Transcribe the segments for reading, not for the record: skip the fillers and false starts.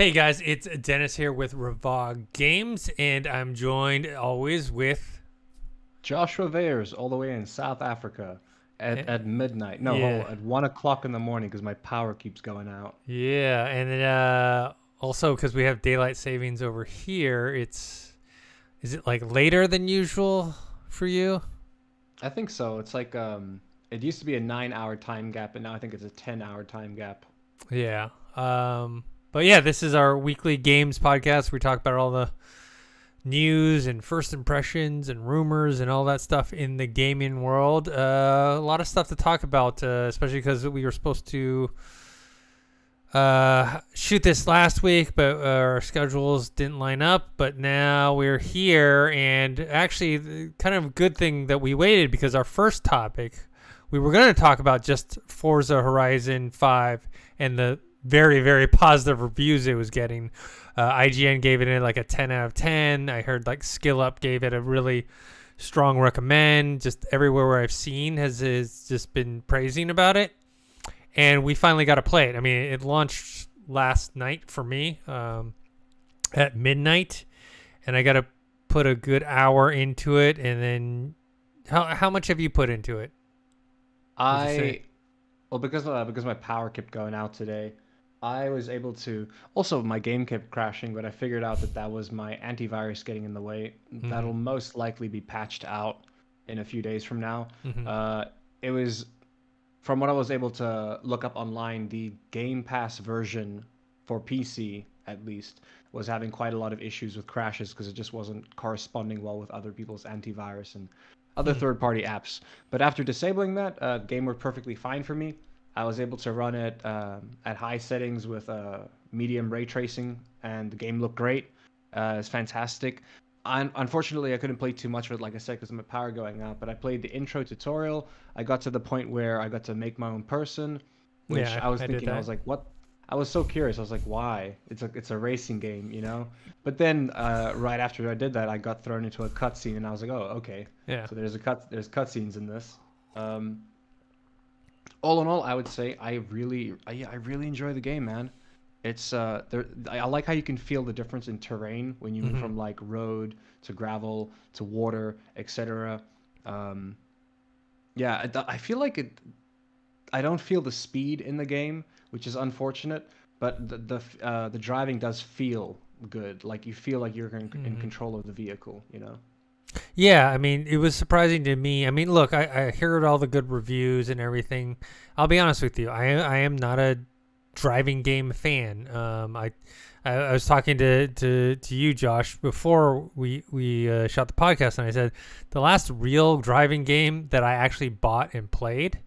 Hey guys, it's Dennis here with Revog Games, and I'm joined always with. Joshua Weyers, all the way in South Africa eh, at midnight. No, Yeah, hold on, at 1 o'clock in the morning because my power keeps going out. yeah, and then also because we have daylight savings over here, is it like later than usual for you? I think so. It's like it used to be a 9 hour time gap, and now I think it's a 10 hour time gap. Yeah. But yeah, this is our weekly games podcast. We talk about all the news and first impressions and rumors and all that stuff in the gaming world. A lot of stuff to talk about, especially because we were supposed to shoot this last week, but our schedules didn't line up. But now we're here, and actually, kind of a good thing that we waited because our first topic, we were going to talk about just Forza Horizon 5 and the very, very positive reviews it was getting. IGN gave it like a 10 out of 10. I heard like Skill Up gave it a really strong recommend. Just everywhere where I've seen has just been praising about it. And we finally got to play it. I mean, it launched last night for me at midnight, and I got to put a good hour into it. And then, how much have you put into it? Would you say? I well because my power kept going out today. I was able to also my game kept crashing, but I figured out that that was my antivirus getting in the way. Mm-hmm. That'll most likely be patched out in a few days from now. Mm-hmm. It was from what I was able to look up online, the Game Pass version for PC at least was having quite a lot of issues with crashes because it just wasn't corresponding well with other people's antivirus and other Hmm. third-party apps. But after disabling that, game worked perfectly fine for me. I was able to run it at high settings with medium ray tracing, and the game looked great. It's fantastic. Unfortunately, I couldn't play too much of it, like I said, because of my power going out. But I played the intro tutorial. I got to the point where I got to make my own person, which Yeah, I was I did thinking, I that. was like, what? I was so curious. I was like, why? It's a racing game, you know? But then right after I did that, I got thrown into a cutscene, and I was like, oh, okay. Yeah. So there's cutscenes in this. Um, all in all, I would say I really enjoy the game, man. It's I like how you can feel the difference in terrain when you move Mm-hmm. from like road to gravel to water, etc. Um, yeah, I feel like I don't feel the speed in the game, which is unfortunate, but the driving does feel good. Like you feel like you're in Mm-hmm. control of the vehicle, you know? Yeah, I mean, it was surprising to me. I mean, look, I heard all the good reviews and everything. I'll be honest with you. I am not a driving game fan. I was talking to you, Josh, before we shot the podcast, and I said the last real driving game that I actually bought and played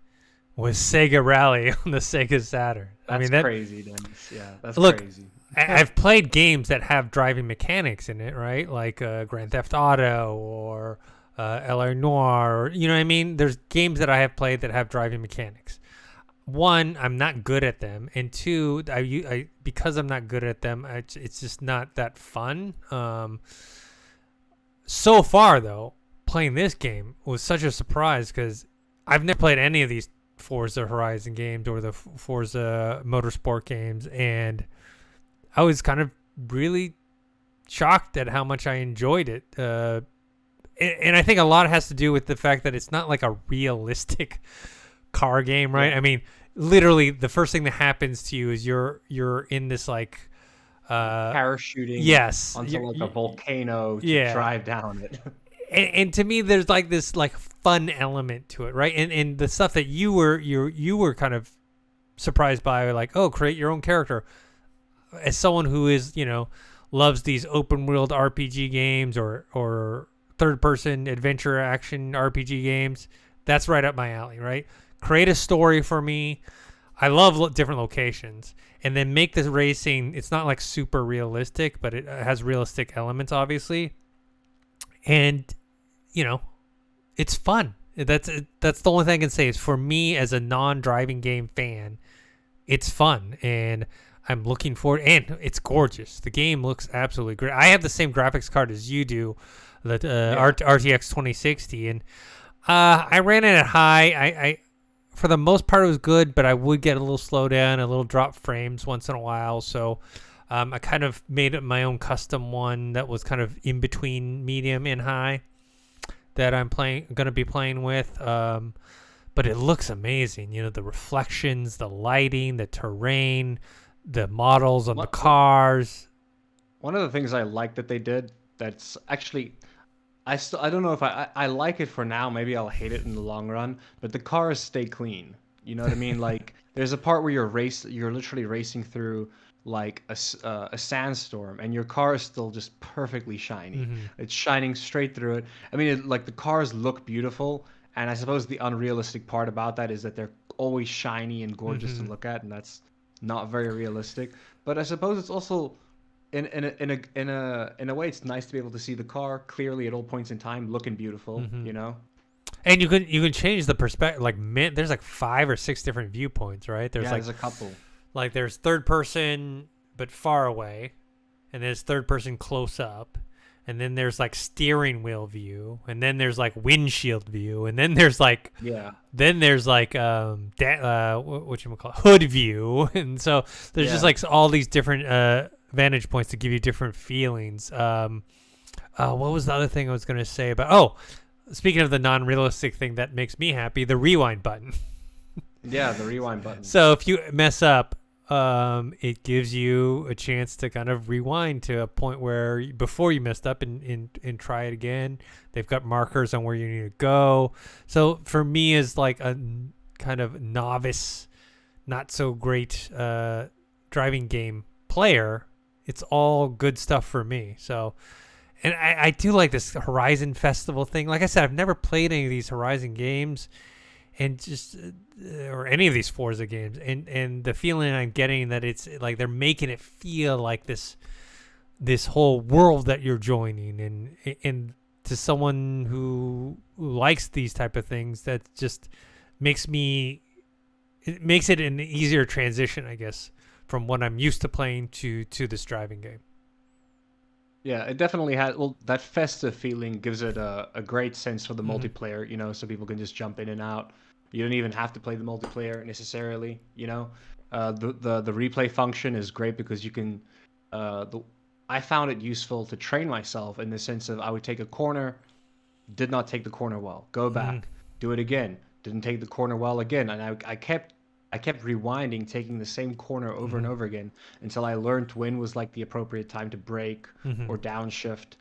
was Sega Rally on the Sega Saturn. I That's mean that. crazy, Dennis. Yeah, that's Look, crazy. I've played games that have driving mechanics in it, right? Like Grand Theft Auto or LA Noir. Or, you know what I mean? There's games that I have played that have driving mechanics. One, I'm not good at them, and two, because I'm not good at them, it's just not that fun. So far, though, playing this game was such a surprise because I've never played any of these Forza Horizon games or the Forza Motorsport games, and I was kind of really shocked at how much I enjoyed it. And I think a lot has to do with the fact that it's not like a realistic car game, right? Yeah. I mean, literally, the first thing that happens to you is you're in this like, Parachuting yes, onto like a volcano to yeah. drive down it. And to me, there's like this like fun element to it, right? And the stuff that you were kind of surprised by, like, oh, create your own character. As someone who is, loves these open world RPG games or third person adventure action RPG games, that's right up my alley, right? Create a story for me. I love different locations, and then make this racing. It's not like super realistic, but it has realistic elements, obviously, and you know, it's fun. That's the only thing I can say is for me as a non-driving game fan, it's fun, and I'm looking forward. And it's gorgeous. The game looks absolutely great. I have the same graphics card as you do, the Yeah. RTX 2060, and I ran it at high. I for the most part it was good, but I would get a little slowdown, a little drop frames once in a while. So I kind of made my own custom one that was kind of in between medium and high that I'm going to be playing with. But it looks amazing. You know, the reflections, the lighting, the terrain, the models on the cars. One of the things I like that they did that's actually I don't know if I like it for now. Maybe I'll hate it in the long run. But the cars stay clean. You know what I mean? Like there's a part where you're literally racing through like a sandstorm, and your car is still just perfectly shiny. It's shining straight through it. I mean, like the cars look beautiful, and I suppose the unrealistic part about that is that they're always shiny and gorgeous to look at, and that's not very realistic. But I suppose it's also in a way it's nice to be able to see the car clearly at all points in time looking beautiful, you know? And you can change the perspective. Like there's like 5 or 6 different viewpoints, right? There's a couple. Like there's third person but far away, and there's third person close up, and then there's like steering wheel view, and then there's like windshield view, and then there's like what you call hood view, and so there's just like all these different vantage points to give you different feelings. What was the other thing I was going to say about? Oh, speaking of the non-realistic thing that makes me happy, the rewind button. Yeah, the rewind button. So if you mess up, it gives you a chance to kind of rewind to a point where before you messed up and try it again. They've got markers on where you need to go. So for me as like a kind of novice, not so great driving game player, it's all good stuff for me. So, and I do like this Horizon Festival thing. Like I said, I've never played any of these Horizon games, and just or any of these Forza games, and the feeling I'm getting that it's like they're making it feel like this whole world that you're joining, and to someone who likes these type of things, that just makes it an easier transition, I guess, from what I'm used to playing to this driving game. Yeah, it definitely has. Well, that festive feeling gives it a great sense for the multiplayer, you know, so people can just jump in and out. You don't even have to play the multiplayer necessarily, you know. The replay function is great because you can. I found it useful to train myself in the sense of I would take a corner, did not take the corner well, go back, do it again, didn't take the corner well again, and I kept rewinding, taking the same corner over and over again until I learned when was like the appropriate time to brake or downshift.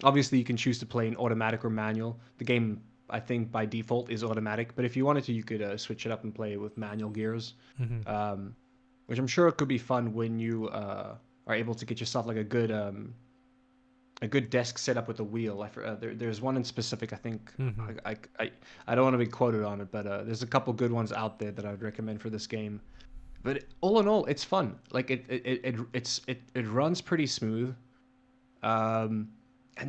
Obviously, you can choose to play in automatic or manual. The game, I think, by default is automatic, but if you wanted to, you could switch it up and play with manual gears, which I'm sure could be fun when you are able to get yourself like a good desk set up with a wheel. There's one in specific, I think. I don't want to be quoted on it, but there's a couple good ones out there that I would recommend for this game. But all in all, it's fun. Like it runs pretty smooth, and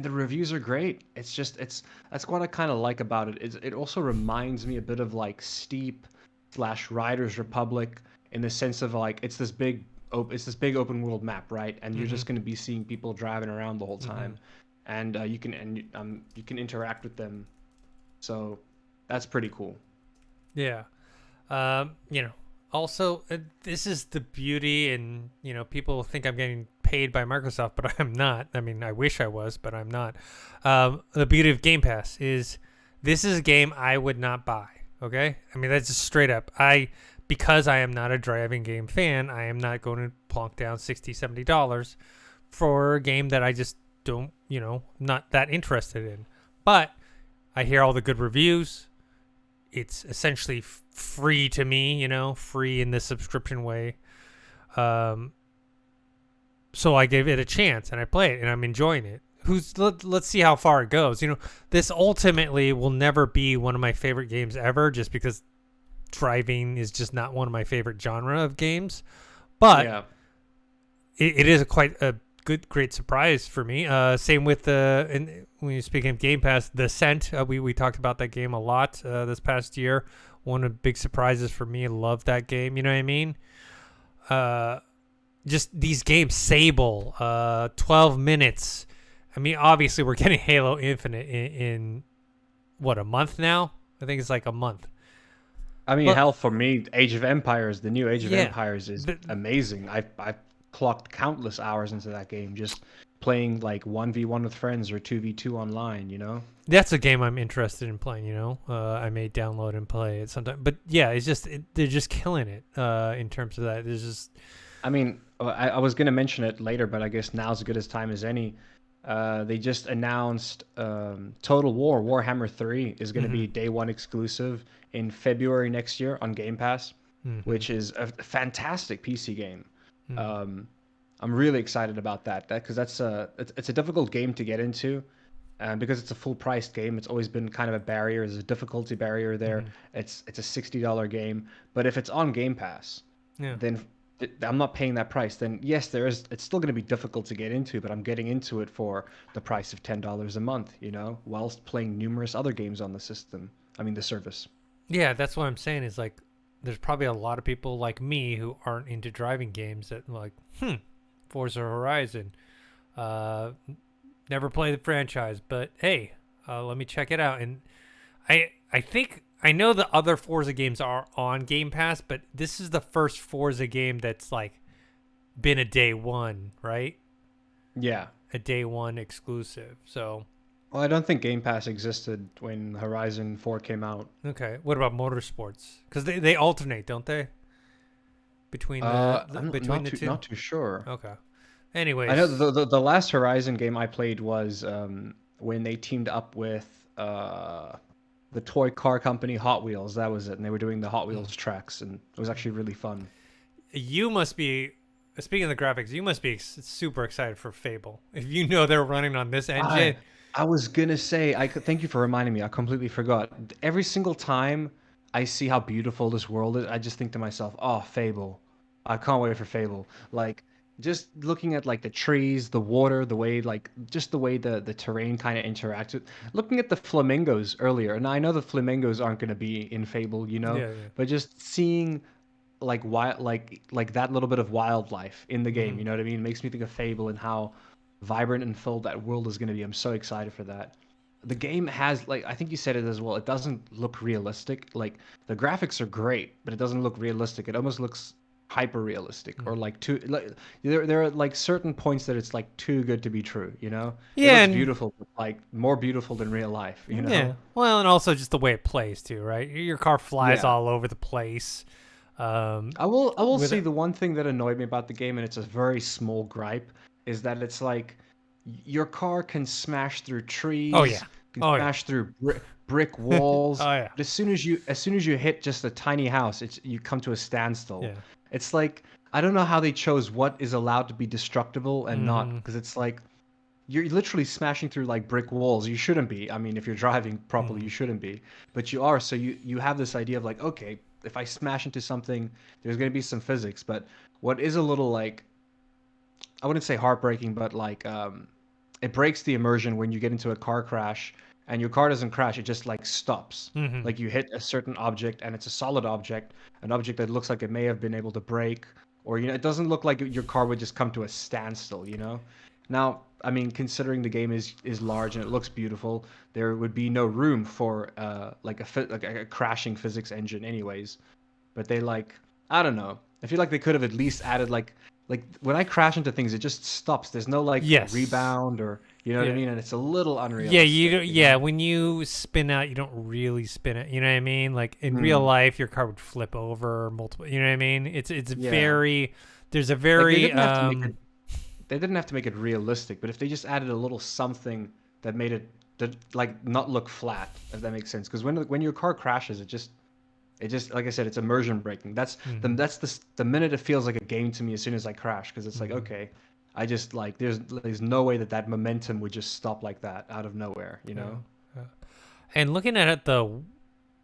the reviews are great. That's what I kind of like about it. It also reminds me a bit of like Steep / Riders Republic in the sense of like it's this big open world map, right? And you're just going to be seeing people driving around the whole time, and you can interact with them. So that's pretty cool. Yeah, you know. Also, this is the beauty, and you know, people think I'm getting paid by Microsoft, but I'm not. I mean, I wish I was, but I'm not. The beauty of Game Pass is this is a game I would not buy. Okay, I mean that's just straight up. Because I am not a driving game fan, I am not going to plonk down $60, $70 for a game that I just don't, not that interested in. But I hear all the good reviews. It's essentially free to me, free in the subscription way. So I gave it a chance and I play it and I'm enjoying it. Let's see how far it goes. This ultimately will never be one of my favorite games ever, just because driving is just not one of my favorite genre of games, but yeah. it is quite a great surprise for me. Same with and when you're speaking of Game Pass, The Ascent, we talked about that game a lot this past year. One of the big surprises for me. I love that game. You know what I mean? Just these games, Sable, 12 minutes. I mean, obviously we're getting Halo Infinite in what, a month now? I think it's like a month. I mean, hell, for me, Age of Empires, the new Age of Empires is amazing. clocked countless hours into that game, just playing like 1v1 with friends or 2v2 online, you know? That's a game I'm interested in playing. I may download and play it sometime. But yeah, it's just they're just killing it in terms of that. There's just I mean, I was gonna mention it later, but I guess now's as good as time as any. They just announced Total War Warhammer 3 is going to be day one exclusive in February next year on Game Pass, which is a fantastic PC game. I'm really excited about that because it's a difficult game to get into. Because it's a full-priced game, it's always been kind of a barrier. There's a difficulty barrier there. It's a $60 game, but if it's on Game Pass, yeah. then I'm not paying that price. Then yes, it's still going to be difficult to get into, but I'm getting into it for the price of $10 a month, whilst playing numerous other games on the system. I mean, the service. Yeah, that's what I'm saying is like there's probably a lot of people like me who aren't into driving games that like, Forza Horizon. Never played the franchise, but hey, let me check it out. And I think I know the other Forza games are on Game Pass, but this is the first Forza game that's like been a day one, right? Yeah. A day one exclusive. So. Well, I don't think Game Pass existed when Horizon 4 came out. Okay. What about motorsports? Because they alternate, don't they? Between I'm the two. Not too sure. Okay. Anyways, I know the last Horizon game I played was when they teamed up with the toy car company Hot Wheels. That was it, and they were doing the Hot Wheels tracks, and it was actually really fun. You must be, speaking of the graphics, you must be super excited for Fable. If you know they're running on this engine. I was gonna say, thank you for reminding me. I completely forgot. Every single time I see how beautiful this world is, I just think to myself, "Oh, Fable! I can't wait for Fable." Like. Just looking at like the trees, the water, the way the terrain kind of interacts with. Looking at the flamingos earlier, and I know the flamingos aren't going to be in Fable, Yeah. but just seeing like like that little bit of wildlife in the game, you know what I mean? It makes me think of Fable and how vibrant and filled that world is going to be. I'm so excited for that. The game has like I think you said it as well. It doesn't look realistic. Like the graphics are great, but it doesn't look realistic. It almost looks hyper realistic or like too like there are like certain points that it's like too good to be true, Yeah, it looks beautiful, but like more beautiful than real life, Yeah, well, and also just the way it plays too, right? Your car flies all over the place. I will say the one thing that annoyed me about the game, and it's a very small gripe, is that it's like your car can smash through trees, can smash through brick walls. But as soon as you hit just a tiny house, you come to a standstill. It's like I don't know how they chose what is allowed to be destructible and not, because it's like you're literally smashing through like brick walls. You shouldn't be. I mean, if you're driving properly, you shouldn't be, but you are. So you have this idea of like, okay, if I smash into something, there's going to be some physics. But what is a little like, I wouldn't say heartbreaking, but like it breaks the immersion when you get into a car crash and your car doesn't crash, it just like stops. Like you hit a certain object and it's a solid object, an object that looks like it may have been able to break, or it doesn't look like your car would just come to a standstill, Now, I mean, considering the game is large and it looks beautiful, there would be no room for like a crashing physics engine anyways. But they I don't know. I feel like they could have at least added like when I crash into things, it just stops. There's no rebound or what I mean, and it's a little unrealistic. Yeah, when you spin out, you don't really spin it. You know what I mean? Like in real life, your car would flip over multiple. You know what I mean? It's very. There's a very. They didn't have to make it realistic, but if they just added a little something that made it like not look flat, if that makes sense. Because when your car crashes, it just like I said, it's immersion breaking. That's the minute it feels like a game to me as soon as I crash, because it's like, okay, I just like there's no way that momentum would just stop like that out of nowhere, Yeah. And looking at it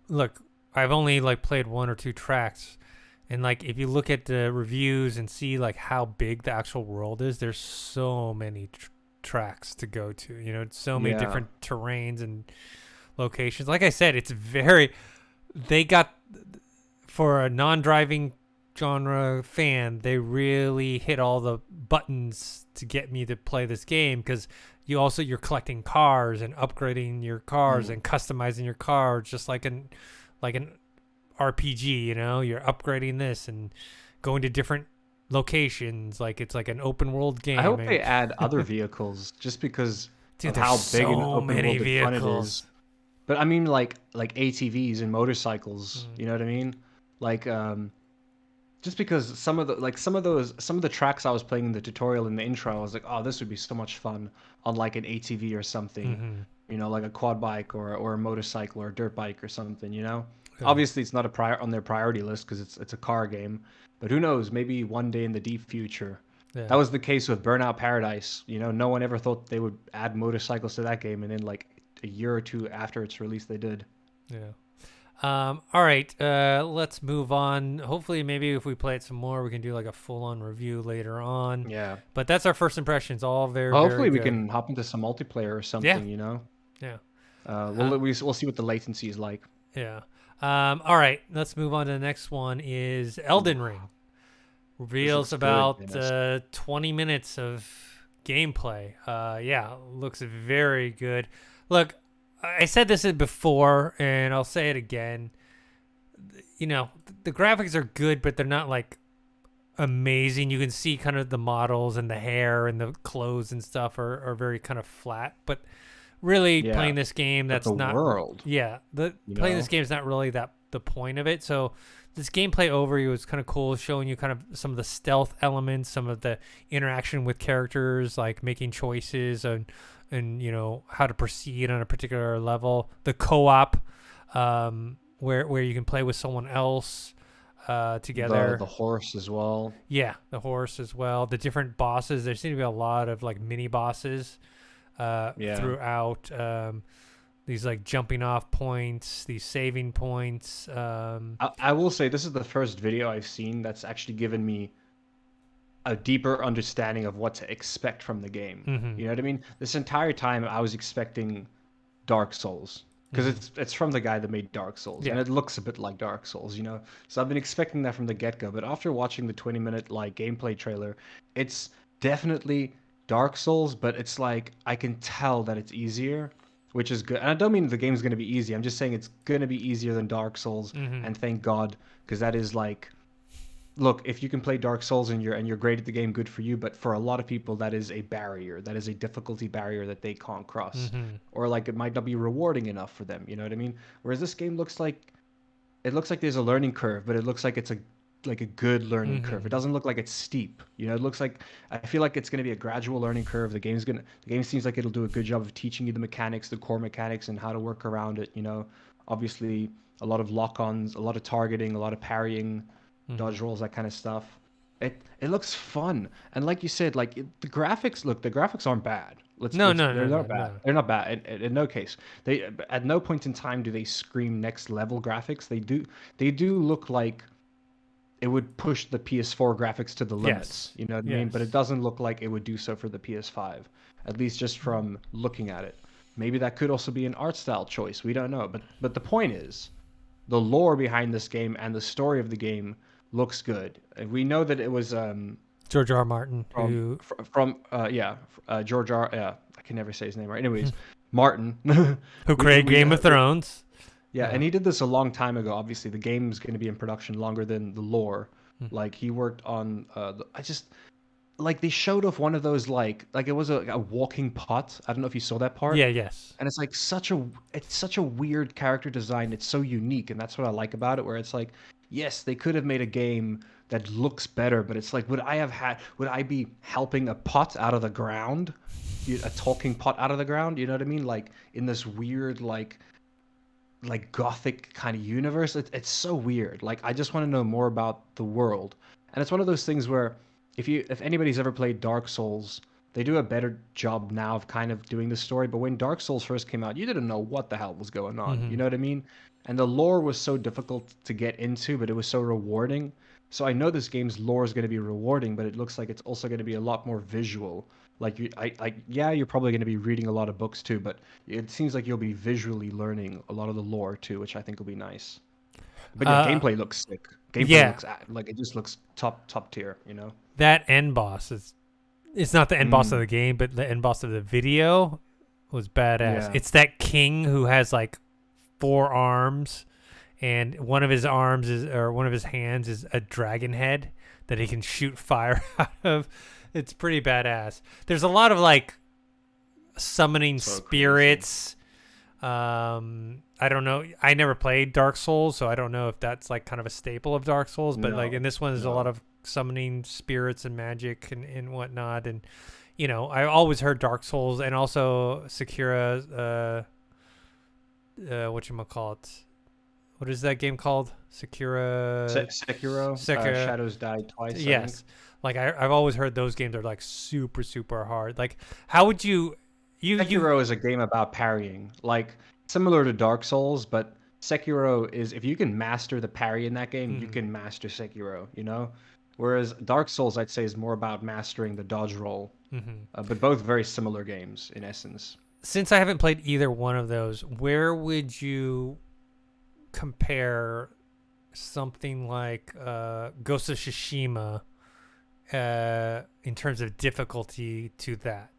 look, I've only like played one or two tracks, and like if you look at the reviews and see like how big the actual world is, there's so many tracks to go to. So many different terrains and locations. Like I said, it's very. They got, for a non-driving genre fan, they really hit all the buttons to get me to play this game, because you're collecting cars and upgrading your cars and customizing your car just like an RPG. You're upgrading this and going to different locations, like it's like an open world I game. hope And they add other vehicles just because dude, of there's how big and so open many world fun it is. vehicles. But I mean, like ATVs and motorcycles. Mm. You know what I mean? Like, just because some of the tracks I was playing in the tutorial in the intro, I was like, oh, this would be so much fun on like an ATV or something. Mm-hmm. You know, like a quad bike or a motorcycle or a dirt bike or something. You know, Yeah. obviously it's not a prior on their priority list because it's a car game. But who knows? Maybe one day in the deep future. Yeah. That was the case with Burnout Paradise. You know, no one ever thought they would add motorcycles to that game, and then like a year or two after its release, they did. Yeah. All right. Let's move on. Hopefully, maybe if we play it some more, we can do like a full-on review later on. Yeah. But that's our first impressions. All very, Well, very hopefully we good. can hop into some multiplayer or something. You know. Yeah. We'll see what the latency is like. Yeah. All right. Let's move on to the next one. Is Elden Ring reveals looks good, about Dennis. 20 minutes of gameplay. Yeah, looks very good. Look, I said this before, and I'll say it again. You know, the graphics are good, but they're not like amazing. You can see kind of the models and the hair and the clothes and stuff are very kind of flat. But really, Yeah. playing this game, But that's the not. world. Yeah, You playing know? this game is not really the point of it. So this gameplay overview was kind of cool, showing you kind of some of the stealth elements, some of the interaction with characters, like making choices and you know how to proceed on a particular level. The co-op, where you can play with someone else together. The horse as well. Yeah, the horse as well. The different bosses. There seem to be a lot of like mini bosses throughout. These like jumping off points, these saving points. I will say this is the first video I've seen that's actually given me a deeper understanding of what to expect from the game. Mhm. You know what I mean? This entire time I was expecting Dark Souls because it's from the guy that made Dark Souls and Yeah. it looks a bit like Dark Souls, you know. So I've been expecting that from the get-go, but after watching the 20-minute like gameplay trailer, it's definitely Dark Souls, but it's like I can tell that it's easier, which is good. And I don't mean the game's going to be easy. I'm just saying it's going to be easier than Dark Souls, and thank God, because that is like, look, if you can play Dark Souls and you're great at the game, good for you. But for a lot of people, that is a barrier. That is a difficulty barrier that they can't cross, or like it might not be rewarding enough for them. You know what I mean? Whereas this game looks like, it looks like there's a learning curve, but it looks like it's a good learning curve. It doesn't look like it's steep. You know, it looks like, I feel like it's going to be a gradual learning curve. The game seems like it'll do a good job of teaching you the mechanics, the core mechanics, and how to work around it. You know, obviously a lot of lock-ons, a lot of targeting, a lot of parrying, dodge rolls, that kind of stuff. It looks fun, and like you said, like the graphics aren't bad. No, They're no, not bad. no. They're not bad in no case. They at no point in time do they scream next level graphics. They do look like it would push the PS4 graphics to the limits. You know what I mean? But it Yes. doesn't look like it would do so for the PS5, at least just from looking at it. Maybe that could also be an art style choice. We don't know. But the point is, the lore behind this game and the story of the game looks good. And we know that it was George R. R. Martin, who George R. Yeah, I can never say his name right. Anyways, Martin, who created we Game know- of Thrones. yeah, and he did this a long time ago. Obviously, the game's going to be in production longer than the lore. Like he worked on, like they showed off one of those like it was a walking pot. I don't know if you saw that part. Yeah, yes. And it's like it's such a weird character design. It's so unique, and that's what I like about it. Where it's like, yes, they could have made a game that looks better, but it's like, would I be helping a pot out of the ground, a talking pot out of the ground? You know what I mean? Like in this weird like gothic kind of universe. It's so weird. Like I just want to know more about the world. And it's one of those things where if anybody's ever played Dark Souls, they do a better job now of kind of doing the story. But when Dark Souls first came out, you didn't know what the hell was going on. You know what I mean? And the lore was so difficult to get into, but it was so rewarding. So I know this game's lore is going to be rewarding, but it looks like it's also going to be a lot more visual. Like you're probably going to be reading a lot of books too, but it seems like you'll be visually learning a lot of the lore too, which I think will be nice. But yeah, gameplay looks sick. Gameplay looks like it just looks top tier, you know. That end boss it's not the end boss of the game, but the end boss of the video was badass. Yeah. It's that king who has like 4 arms, and one of his arms one of his hands is a dragon head. that he can shoot fire out of. It's pretty badass. There's a lot of like summoning So spirits. I don't know. I never played Dark Souls, so I don't know if that's like kind of a staple of Dark Souls. But like in this one, there's a lot of summoning spirits and magic and whatnot. And you know, I always heard Dark Souls and also Sekira. Whatchamacallit? What is that game called? Sekiro. Shadows Die Twice. Yes. Like I've always heard those games are like super, super hard. Like how would you Sekiro is a game about parrying, like similar to Dark Souls, but Sekiro is, if you can master the parry in that game, you can master Sekiro, you know? Whereas Dark Souls, I'd say, is more about mastering the dodge roll. But both very similar games in essence. Since I haven't played either one of those, where would you compare something like Ghost of Tsushima in terms of difficulty to that?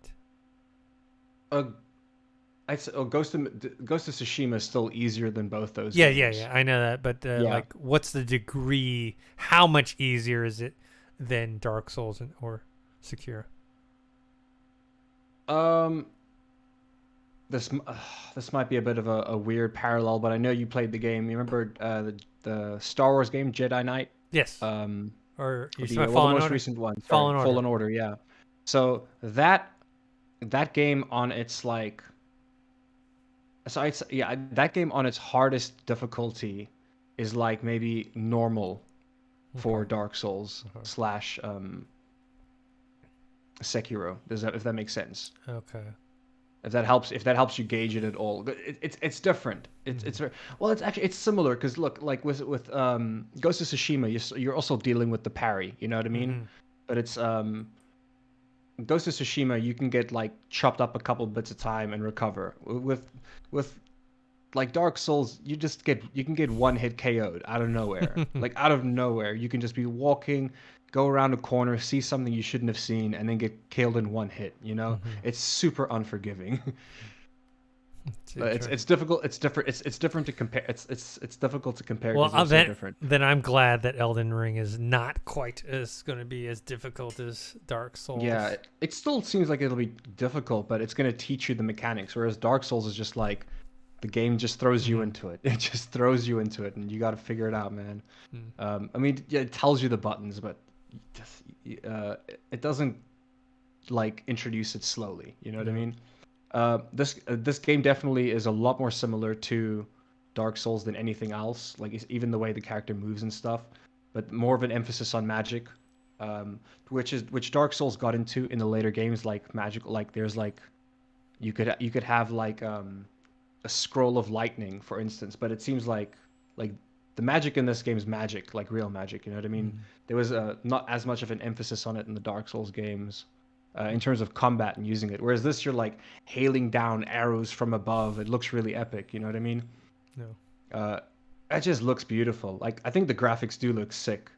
I'd say, Ghost of Tsushima is still easier than both those Yeah, games. I know that, but like, what's the degree? How much easier is it than Dark Souls or Sekiro? This might be a bit of a weird parallel, but I know you played the game. You remember the Star Wars game Jedi Knight? Yes. Or you the most Order? recent one. Fallen Order, yeah. So that game on its like, that game on its hardest difficulty is like maybe normal for Dark Souls slash Sekiro. If that makes sense? Okay. If that helps you gauge it at all. It's different. It's similar because look, like with Ghost of Tsushima, you're also dealing with the parry. You know what I mean? But it's Ghost of Tsushima, you can get like chopped up a couple bits of time and recover. With like Dark Souls, you can get one hit KO'd out of nowhere. Like out of nowhere, you can just be walking, go around a corner, see something you shouldn't have seen, and then get killed in one hit. You know, it's super unforgiving. It's difficult. It's different. It's different to compare. It's difficult to compare. Well, it's so different. Then I'm glad that Elden Ring is not quite as going to be as difficult as Dark Souls. Yeah, it still seems like it'll be difficult, but it's going to teach you the mechanics. Whereas Dark Souls is just like the game just throws you into it. It just throws you into it, and you got to figure it out, man. I mean, yeah, it tells you the buttons, but it doesn't like introduce it slowly. You know what I mean? This game definitely is a lot more similar to Dark Souls than anything else. Like even the way the character moves and stuff, but more of an emphasis on magic, which Dark Souls got into in the later games. Like magic, like there's like you could have like a scroll of lightning, for instance. But it seems like the magic in this game is magic, like real magic. You know what I mean? There was not as much of an emphasis on it in the Dark Souls games. In terms of combat and using it, whereas this, you're like hailing down arrows from above. It looks really epic. You know what I mean? No. It just looks beautiful. Like I think the graphics do look sick.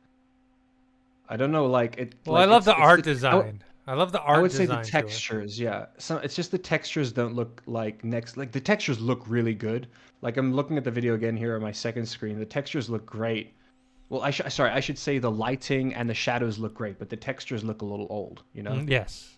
I don't know, like it. Well, like, I love the art design. I love the art. I would say the design textures. Yeah, so it's just the textures don't look like Like the textures look really good. Like I'm looking at the video again here on my second screen. The textures look great. Well, I should say the lighting and the shadows look great, but the textures look a little old, you know? Yes.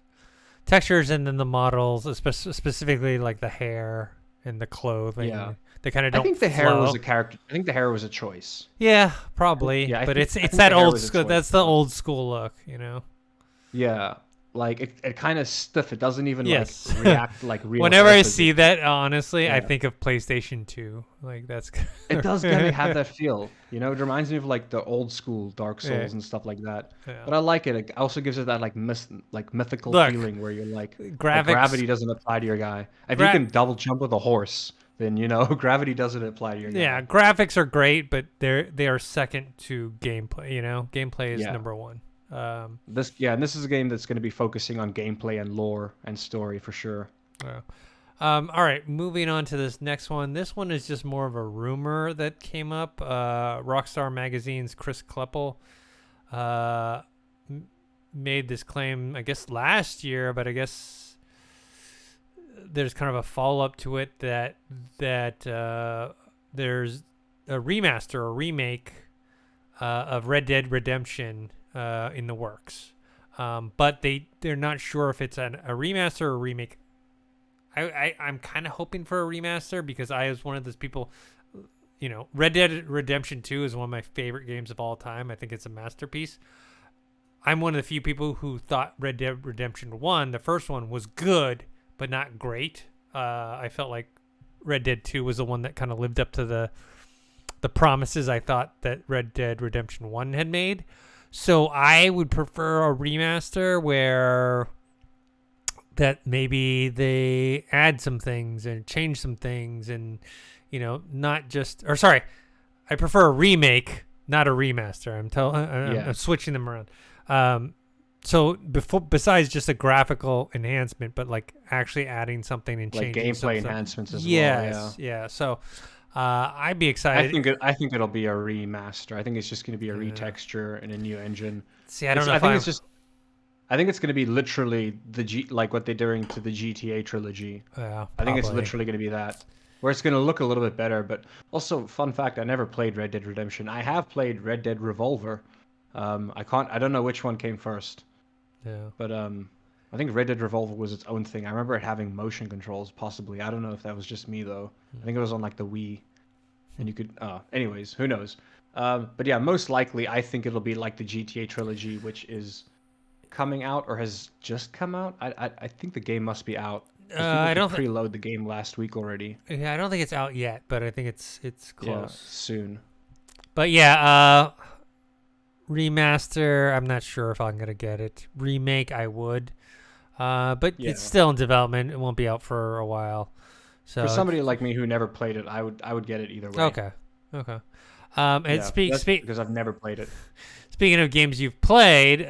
Textures and then the models, specifically like the hair and the clothing. Yeah. They kind of don't I think the hair flow. was a character. I think the hair was a choice. Yeah, probably. Yeah, but I it's think that the hair old was a school. choice. That's the old school look, you know? Yeah. Like it kind of stiff. It doesn't even Yes. like react like real. Whenever I hair, 'cause see that, honestly, I Yeah. think of PlayStation 2. Like that's it does kind of have that feel. You know, it reminds me of like the old school Dark Souls Yeah. and stuff like that. Yeah. But I like it. It also gives it that like mythical Look, feeling where you're like graphics- gravity doesn't apply to your guy. If you can double jump with a horse, then you know gravity doesn't apply to your guy. Yeah, graphics are great, but they are second to gameplay. You know, gameplay is Yeah. number one. And this is a game that's going to be focusing on gameplay and lore and story for sure. All right, moving on to this next one. This one is just more of a rumor that came up. Rockstar Magazine's Chris Kleppel made this claim, I guess, last year, but I guess there's kind of a follow-up to it that there's a remaster or remake of Red Dead Redemption in the works, but they're not sure if it's a remaster or a remake. I'm kind of hoping for a remaster because I was one of those people. Red Dead Redemption 2 is one of my favorite games of all time. I think it's a masterpiece. I'm one of the few people who thought Red Dead Redemption 1, the first one, was good, but not great. I felt like Red Dead 2 was the one that kind of lived up to the promises I thought that Red Dead Redemption 1 had made. So I would prefer a remaster where that maybe they add some things and change some things and not just, or sorry, I prefer a remake, not a remaster. I'm switching them around. So besides just a graphical enhancement, but like actually adding something and changing gameplay enhancements as well. Yeah. So I'd be excited. I think it'll be a remaster. I think it's just going to be a retexture and a new engine. See, I don't know. I think it's going to be literally like what they're doing to the GTA trilogy. Yeah, I think it's literally going to be that. Where it's going to look a little bit better. But also, fun fact, I never played Red Dead Redemption. I have played Red Dead Revolver. I don't know which one came first. Yeah. But I think Red Dead Revolver was its own thing. I remember it having motion controls, possibly. I don't know if that was just me, though. I think it was on, like, the Wii. And you could... anyways, who knows? But yeah, most likely, I think it'll be like the GTA trilogy, which is coming out or has just come out. I think the game must be out. I don't preload the game last week already. Yeah, I don't think it's out yet, but I think it's close. Yeah, soon. But yeah, remaster, I'm not sure if I'm gonna get it. Remake, I would, but it's still in development. It won't be out for a while. So for somebody like me who never played it, I would get it either way. Okay. And because I've never played it. Speaking of games you've played,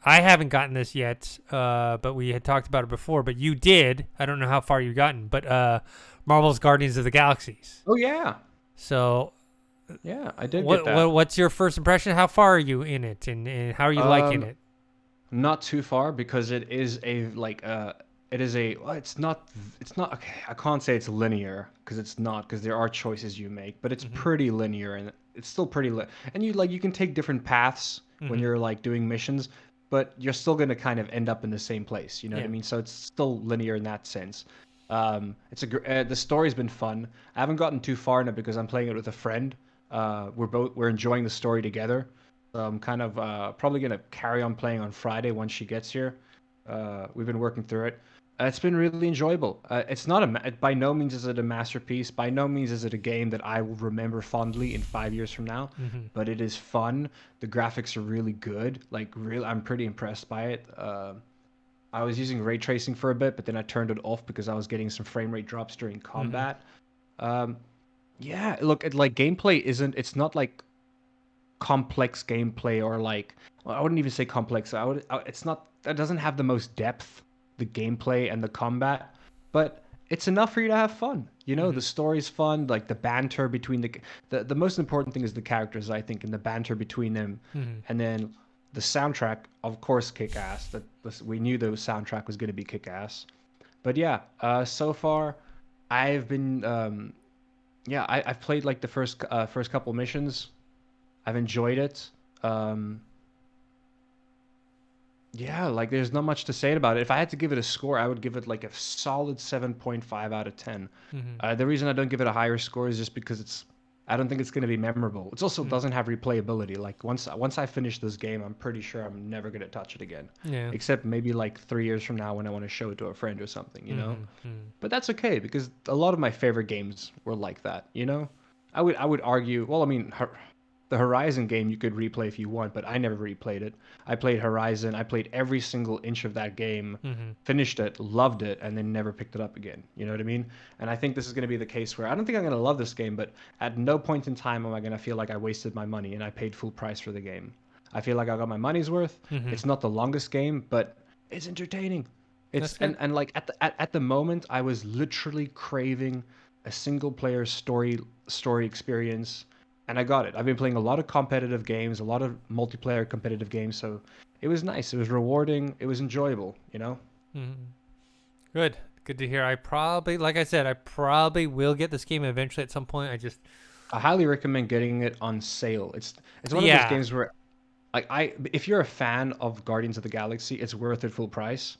I haven't gotten this yet, but we had talked about it before. But you did. I don't know how far you've gotten, but Marvel's Guardians of the Galaxies. Oh yeah. So. Yeah, I did get that. What's your first impression? How far are you in it, and how are you liking it? Not too far because it is it's not okay. I can't say it's linear because it's not, because there are choices you make, but it's pretty linear and it's still pretty and you can take different paths when you're like doing missions, but you're still going to kind of end up in the same place, you know what I mean? So it's still linear in that sense. The story's been fun. I haven't gotten too far in it because I'm playing it with a friend. We're enjoying the story together. I'm kind of probably gonna carry on playing on Friday once she gets here. We've been working through it. It's been really enjoyable. It's not by no means is it a masterpiece. By no means is it a game that I will remember fondly in 5 years from now. But it is fun. The graphics are really good. I'm pretty impressed by it. I was using ray tracing for a bit, but then I turned it off because I was getting some frame rate drops during combat. Yeah, look, gameplay it's not like complex gameplay or I wouldn't even say complex. It doesn't have the most depth, the gameplay and the combat, but it's enough for you to have fun. The story's fun, like the banter between the most important thing is the characters, I think, and the banter between them. And then the soundtrack, of course, kick-ass. We knew the soundtrack was going to be kick-ass. But yeah, so far, I've been... I've played like the first couple missions. I've enjoyed it. There's not much to say about it. If I had to give it a score, I would give it like a solid 7.5 out of 10. The reason I don't give it a higher score is just because I don't think it's going to be memorable. It also doesn't have replayability. Like once I finish this game, I'm pretty sure I'm never going to touch it again. Yeah. Except maybe like 3 years from now when I want to show it to a friend or something, But that's okay because a lot of my favorite games were like that, I would argue, well, I mean, the Horizon game you could replay if you want, but I never replayed it. I played Horizon. I played every single inch of that game, finished it, loved it, and then never picked it up again. You know what I mean? And I think this is going to be the case where I don't think I'm going to love this game, but at no point in time am I going to feel like I wasted my money and I paid full price for the game. I feel like I got my money's worth. It's not the longest game, but it's entertaining. And like at the moment, I was literally craving a single player story experience. And I got it. I've been playing a lot of competitive games, a lot of multiplayer competitive games, so it was nice. It was rewarding. It was enjoyable, Good to hear. Like I said, I probably will get this game eventually at some point. I highly recommend getting it on sale. It's one of those games where Like if you're a fan of Guardians of the Galaxy, it's worth it full price.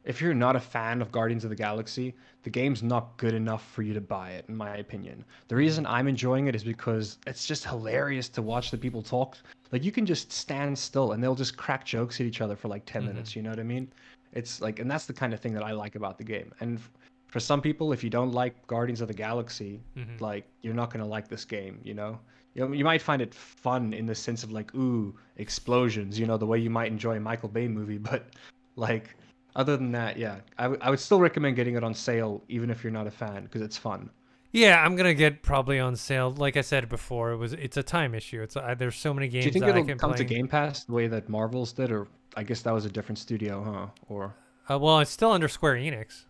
If you're not a fan of Guardians of the Galaxy, the game's not good enough for you to buy it, in my opinion. The reason I'm enjoying it is because it's just hilarious to watch the people talk. Like you can just stand still and they'll just crack jokes at each other for like 10 Mm-hmm. minutes, you know what I mean? It's like, and that's the kind of thing that I like about the game. And for some people, if you don't like Guardians of the Galaxy, Mm-hmm. like you're not going to like this game, you know? You might find it fun in the sense of like, ooh, explosions, you know, the way you might enjoy a Michael Bay movie, but like other than that, yeah, I would still recommend getting it on sale, even if you're not a fan, because it's fun. Yeah, I'm gonna get probably on sale. Like I said before, it's a time issue. There's so many Do you games think that I it'll can come to play. Game Pass the way that Marvel's did, or I guess that was a different studio, huh? Or Well, it's still under Square Enix.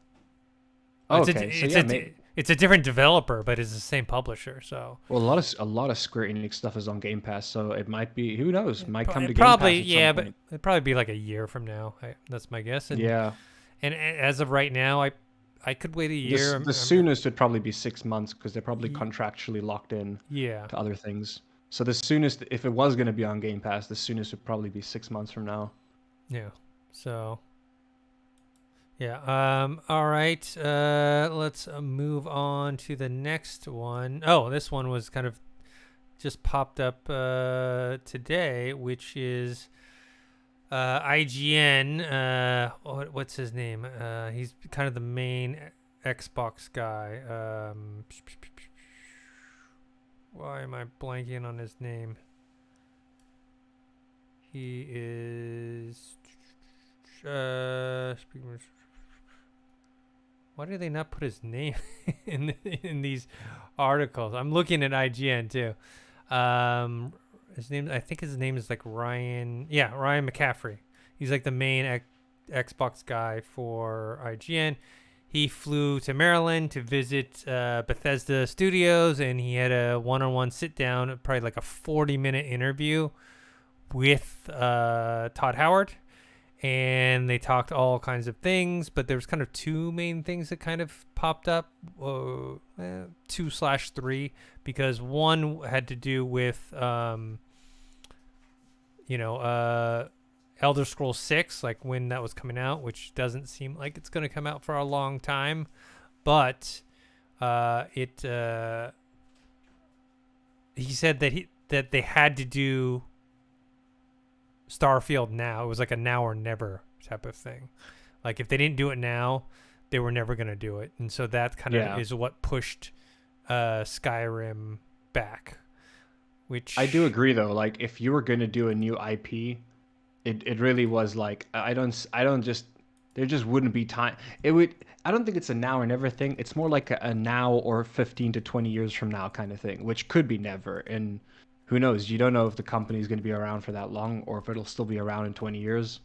oh, okay, so yeah, It's a different developer, but it's the same publisher. So well, a lot of Square Enix stuff is on Game Pass, so it might be, who knows, might come to Game probably, Pass at yeah, some but point. it'd probably be like a year from now. That's my guess. Yeah, And as of right now, I could wait a year. the soonest would probably be 6 months because they're probably Ye- contractually locked in yeah, to other things. So the soonest, if it was going to be on Game Pass, the soonest would probably be 6 months from now. yeah. So yeah. All right. Let's move on to the next one. Oh, this one was kind of just popped up today, which is IGN. What's his name? He's kind of the main Xbox guy. Why am I blanking on his name? He is. Why do they not put his name in these articles? I'm looking at IGN too. His name, I think his name is like Ryan. Yeah, Ryan McCaffrey. He's like the main Xbox guy for IGN. He flew to Maryland to visit Bethesda Studios, and he had a one-on-one sit-down, probably like a 40-minute interview with Todd Howard. And they talked all kinds of things, but there was kind of two main things that kind of popped up, 2/3, because one had to do with, Elder Scrolls 6, like when that was coming out, which doesn't seem like it's going to come out for a long time, but he said that they had to do Starfield now. It was like a now or never type of thing. Like if they didn't do it now, they were never going to do it. And so that kind of is what pushed Skyrim back, which I do agree though. Like if you were going to do a new IP, it really was like I don't just there just wouldn't be time. I don't think it's a now or never thing. It's more like a now or 15 to 20 years from now kind of thing, which could be never. And who knows? You don't know if the company is going to be around for that long or if it'll still be around in 20 years.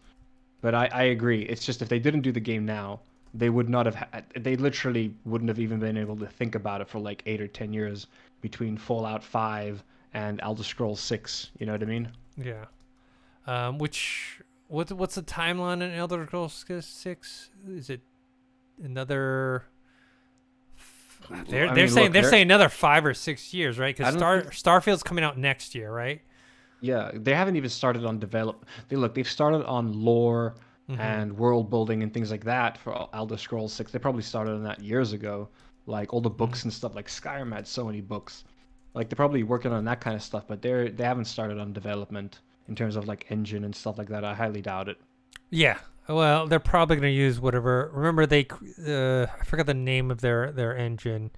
But I agree. It's just if they didn't do the game now, they would not have they literally wouldn't have even been able to think about it for like 8 or 10 years between Fallout 5 and Elder Scrolls 6. You know what I mean? yeah. What's the timeline in Elder Scrolls 6? Is it another? They're saying another 5 or 6 years, right? Because Starfield's coming out next year, right? Yeah, they haven't even started on develop. They've started on lore and world building and things like that for Elder Scrolls 6. They probably started on that years ago. Like all the books and stuff. Like Skyrim had so many books. Like they're probably working on that kind of stuff, but they haven't started on development in terms of like engine and stuff like that. I highly doubt it. Yeah. Well, they're probably going to use whatever. Remember, I forgot the name of their engine,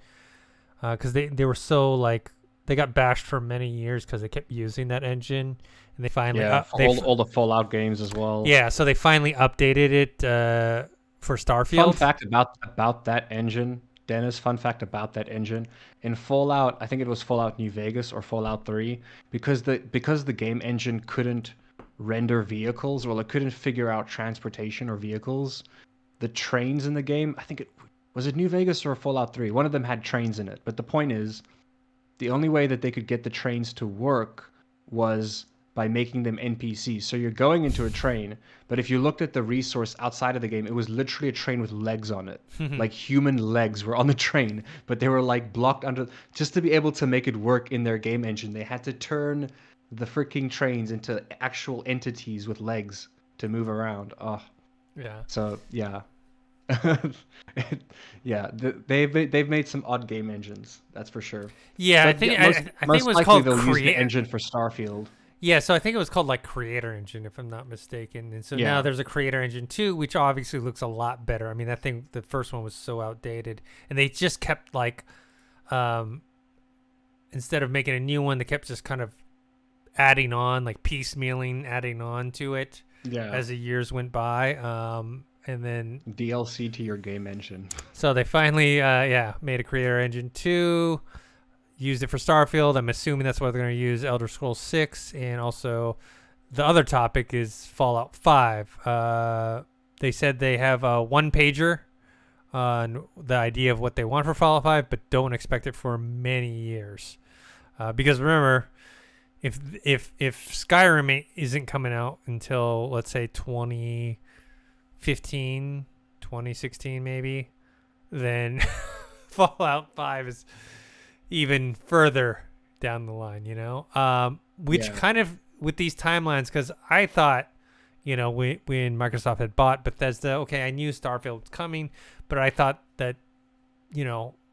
because they were so like they got bashed for many years because they kept using that engine, and they finally all the Fallout games as well. Yeah, so they finally updated it for Starfield. Fun fact about that engine, Dennis. Fun fact about that engine in Fallout. I think it was Fallout New Vegas or Fallout 3, because the game engine couldn't render vehicles. Well, it couldn't figure out transportation or vehicles. The trains in the game, I think it was New Vegas or Fallout 3. One of them had trains in it. But the point is, the only way that they could get the trains to work was by making them NPCs. So you're going into a train, but if you looked at the resource outside of the game, it was literally a train with legs on it. Like human legs were on the train, but they were like blocked under. Just to be able to make it work in their game engine, they had to turn the freaking trains into actual entities with legs to move around. Oh, Yeah. so yeah. Yeah, they've made some odd game engines, that's for sure. Yeah, I But think yeah, most I think it most was likely called they'll use the Create. engine for Starfield. Yeah, so I think it was called like Creator Engine, if I'm not mistaken. And so now Yeah, there's a Creator Engine 2, which obviously looks a lot better. I mean, that thing, the first one was so outdated, and they just kept like, um, instead of making a new one, they kept just kind of adding on, like piecemealing, adding on to it yeah. as the years went by. And then DLC to your game engine. so they finally, made a Creator Engine 2. Used it for Starfield. I'm assuming that's what they're going to use Elder Scrolls 6. And also, the other topic is Fallout 5. They said they have a one-pager on the idea of what they want for Fallout 5, but don't expect it for many years. Because remember, if Skyrim isn't coming out until, let's say, 2015, 2016 maybe, then Fallout 5 is even further down the line, which Yeah. kind of with these timelines, because I thought, when Microsoft had bought Bethesda, okay, I knew Starfield was coming, but I thought that,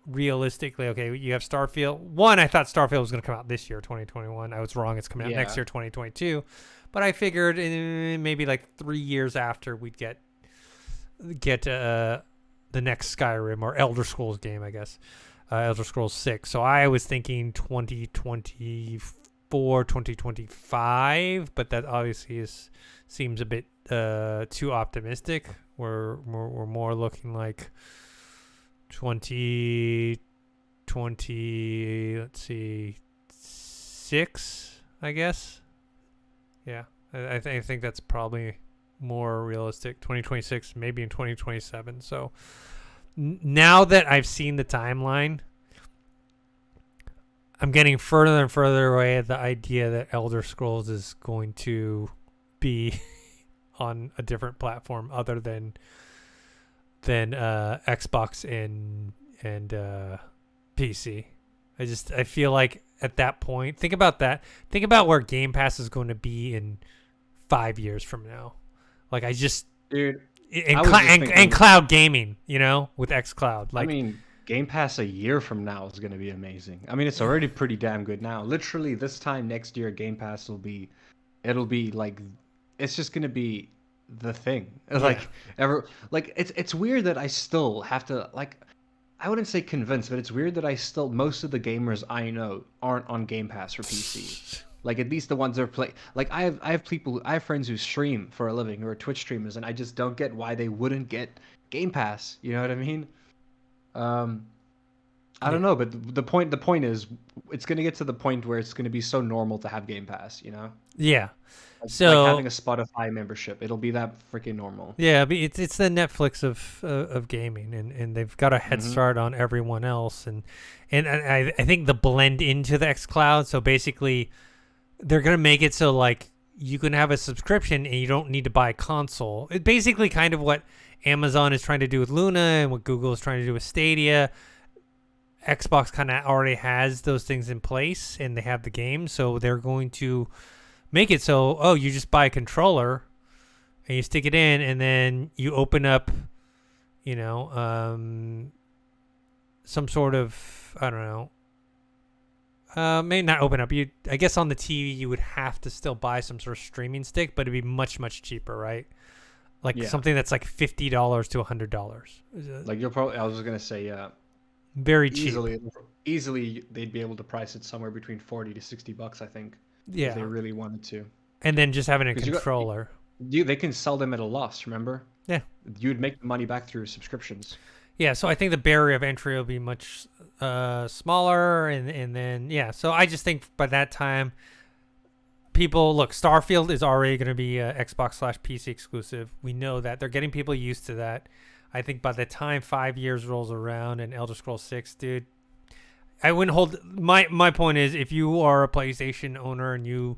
realistically, okay, you have Starfield. One, I thought Starfield was going to come out this year, 2021. I was wrong. It's coming out Yeah. next year, 2022. But I figured maybe like 3 years after we'd get the next Skyrim or Elder Scrolls game, I guess. Elder Scrolls 6. So I was thinking 2024, 2025, but that obviously seems a bit too optimistic. We're more looking like 2020, let's see, 6, I guess. Yeah, I think that's probably more realistic. 2026, maybe in 2027. So now that I've seen the timeline, I'm getting further and further away at the idea that Elder Scrolls is going to be on a different platform other than Xbox and PC. I feel like at that point, think about that. Think about where Game Pass is going to be in 5 years from now. Like Dude, and, I was just and thinking- cloud gaming, with xCloud. Like, I mean, Game Pass a year from now is going to be amazing. I mean, it's already pretty damn good now. Literally, this time next year, Game Pass it'll be like, it's just going to be the thing. Like, it's weird that I still have to, like, I wouldn't say convince, but it's weird that most of the gamers I know aren't on Game Pass for PC. Like, at least the ones that are play. Like, I have friends who stream for a living, who are Twitch streamers, and I just don't get why they wouldn't get Game Pass. You know what I mean? I don't know, but the point is, it's gonna get to the point where it's gonna be so normal to have Game Pass. yeah. Like So having a Spotify membership, it'll be that freaking normal. yeah, but it's the Netflix of gaming, and they've got a head start on everyone else, and I think the blend into the xCloud. So basically, they're gonna make it so like you can have a subscription and you don't need to buy a console. It's basically kind of what Amazon is trying to do with Luna and what Google is trying to do with Stadia. Xbox kind of already has those things in place, and they have the game, so they're going to make it so you just buy a controller and you stick it in, and then you open up, some sort of, I don't know. May not open up. I guess on the TV you would have to still buy some sort of streaming stick, but it'd be much, much cheaper, right? Like something that's like $50 to $100. Like I was just gonna say, yeah, very cheap. Easily they'd be able to price it somewhere between $40 to $60, I think. Yeah, If they really wanted to. and then just having a 'Cause controller. They can sell them at a loss. Remember? Yeah. You'd make the money back through subscriptions. Yeah, so I think the barrier of entry will be much smaller, and then so I just think by that time, Starfield is already going to be Xbox/PC exclusive. We know that. They're getting people used to that. I think by the time 5 years rolls around and Elder Scrolls 6, dude, I wouldn't hold my point is, if you are a PlayStation owner and you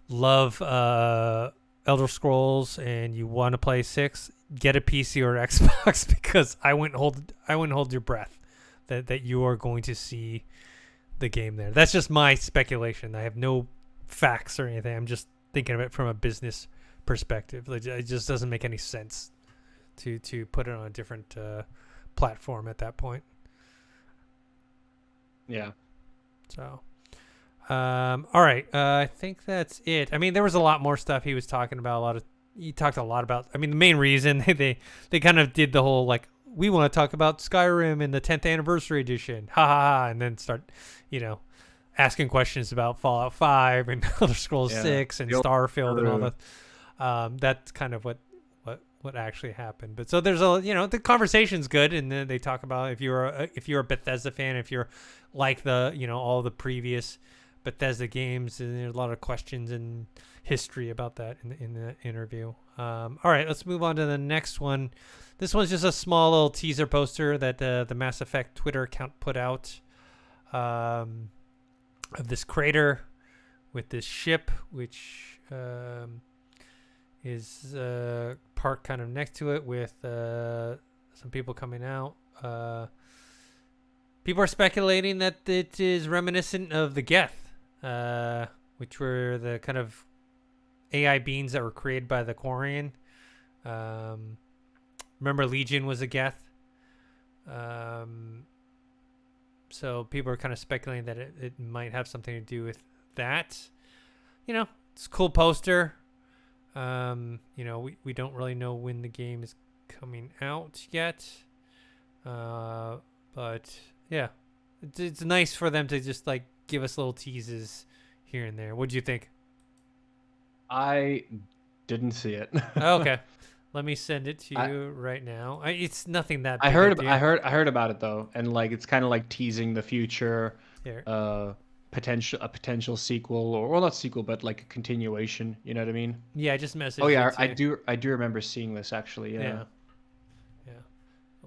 love Elder Scrolls and you want to play 6, get a PC or Xbox, because I wouldn't hold your breath that you are going to see the game there. That's just my speculation. I have no facts or anything. I'm just thinking of it from a business perspective. Like, it just doesn't make any sense to put it on a different platform at that point. Yeah. So, all right. I think that's it. I mean, there was a lot more stuff he was talking about. He talked a lot about. I mean, the main reason they kind of did the whole like, we want to talk about Skyrim in the 10th anniversary edition, ha ha ha, and then start, asking questions about Fallout 5 and Elder Scrolls 6 and Starfield and all that. That's kind of what actually happened. But so there's the conversation's good, and then they talk about if you're a Bethesda fan, if you're like all the previous Bethesda games, and there's a lot of questions and history about that in the interview. All right, let's move on to the next one. This one's just a small little teaser poster that the Mass Effect Twitter account put out of this crater with this ship, which is parked kind of next to it with some people coming out. People are speculating that it is reminiscent of the Geth, which were the kind of AI beings that were created by the Quarian. Remember, Legion was a Geth. So people are kind of speculating that it might have something to do with that. It's a cool poster. We don't really know when the game is coming out yet. But yeah, it's nice for them to just like give us little teases here and there. What'd you think? I didn't see it. Okay. Let me send it to you right now. It's nothing that big. I heard about it though, and like it's kind of like teasing the future, a potential sequel, or well, not sequel, but like a continuation. You know what I mean? Yeah, I just messaged. Oh yeah, I do remember seeing this actually. Yeah.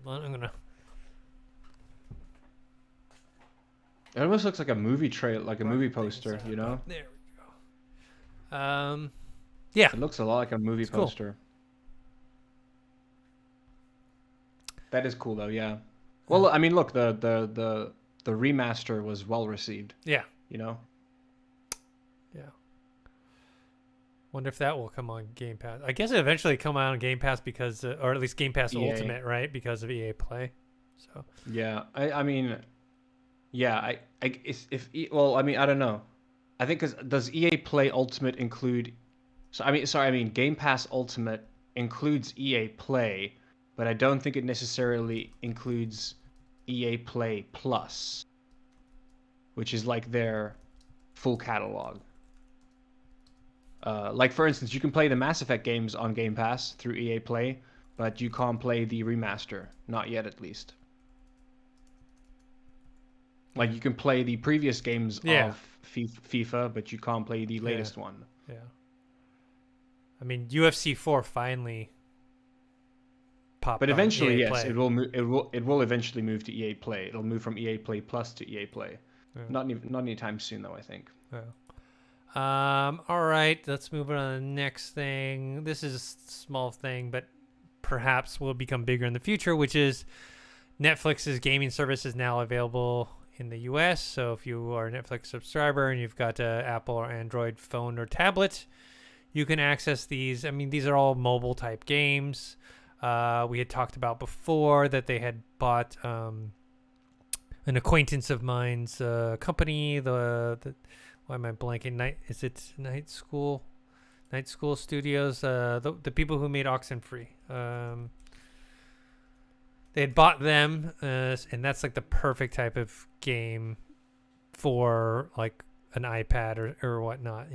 Hold on, I'm gonna. It almost looks like a movie trail, like a movie poster. There we go. Yeah. It looks a lot like a movie poster. Cool. That is cool though, yeah. Well, I mean, look, the remaster was well received. Yeah. Yeah. Wonder if that will come on Game Pass. I guess it eventually come out on Game Pass because, or at least Game Pass EA. Ultimate, right? Because of EA Play. So. Yeah, I mean, yeah, well, I mean, I don't know. I think does EA Play Ultimate include? Game Pass Ultimate includes EA Play. But I don't think it necessarily includes EA Play Plus, which is like their full catalog. Like, for instance, you can play the Mass Effect games on Game Pass through EA Play, but you can't play the remaster. Not yet, at least. Like, you can play the previous games of FIFA, but you can't play the latest one. Yeah. I mean, UFC 4 finally... But eventually, yes, it will eventually move to EA Play. It'll move from EA Play Plus to EA Play. Yeah. Not anytime soon, though, I think. Yeah. All right, let's move on to the next thing. This is a small thing, but perhaps will become bigger in the future, which is Netflix's gaming service is now available in the US. So if you are a Netflix subscriber and you've got an Apple or Android phone or tablet, you can access these. I mean, these are all mobile type games. We had talked about before that they had bought an acquaintance of mine's company. Why am I blanking? Is it Night School Studios? The people who made Oxenfree. They had bought them, and that's like the perfect type of game for like an iPad or whatnot.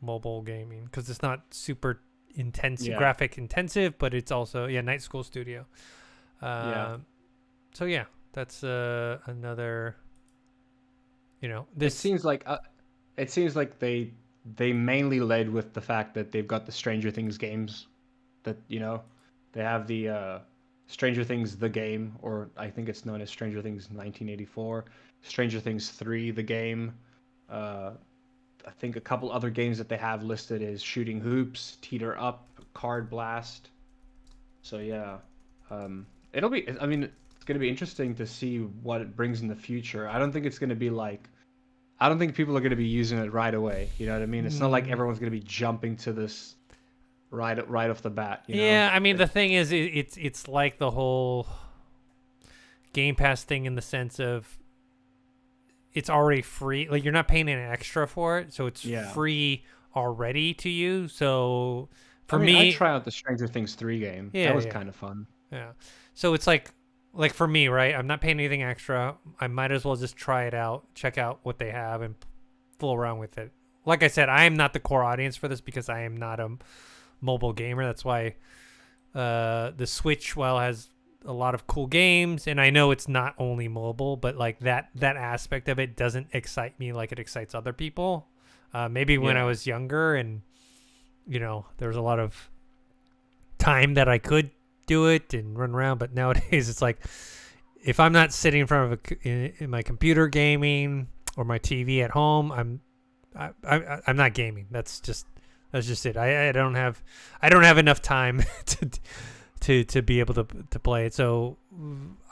Mobile gaming, because it's not super intensive, graphic intensive, but it's also Night School Studio. So yeah, that's another. This seems like they mainly led with the fact that they've got the Stranger Things games, that they have the Stranger Things the game, or I think it's known as Stranger Things 1984, Stranger Things 3 the game. I think a couple other games that they have listed is Shooting Hoops, Teeter Up, Card Blast. So yeah, it'll be. I mean, it's going to be interesting to see what it brings in the future. I don't think it's going to be like I don't think people are going to be using it right away. You know what I mean? It's not like everyone's going to be jumping to this right off the bat. You know? Yeah, I mean the thing is, it's like the whole Game Pass thing in the sense of it's already free. Like you're not paying an extra for it, so it's free already to you. So for me, I tried out the Stranger Things 3 game. Yeah, that was kind of fun. Yeah. So it's like for me, right? I'm not paying anything extra. I might as well just try it out, check out what they have, and fool around with it. Like I said, I am not the core audience for this because I am not a mobile gamer. That's why the Switch, while has a lot of cool games, and I know it's not only mobile, but like that aspect of it doesn't excite me like it excites other people. Maybe when I was younger and there was a lot of time that I could do it and run around, but nowadays it's like if I'm not sitting in front of in my computer gaming or my TV at home, I'm not gaming. That's just it. I don't have enough time to be able to play it. So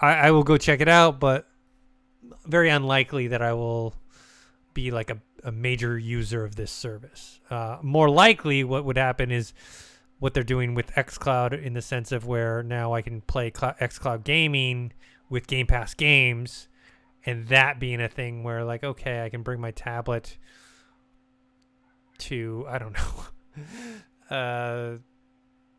I will go check it out, but very unlikely that I will be like a major user of this service. More likely what would happen is what they're doing with xCloud in the sense of where now I can play xCloud gaming with Game Pass games, and that being a thing where like, okay, I can bring my tablet to, I don't know,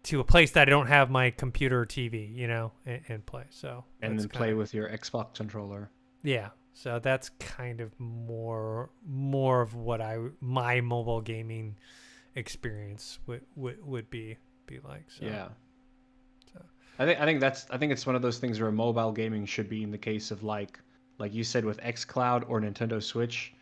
to a place that I don't have my computer or TV, and play. So and then play with your Xbox controller. Yeah. So that's kind of more of what my mobile gaming experience would be like. So yeah. So I think it's one of those things where mobile gaming should be in the case of like you said with xCloud or Nintendo Switch.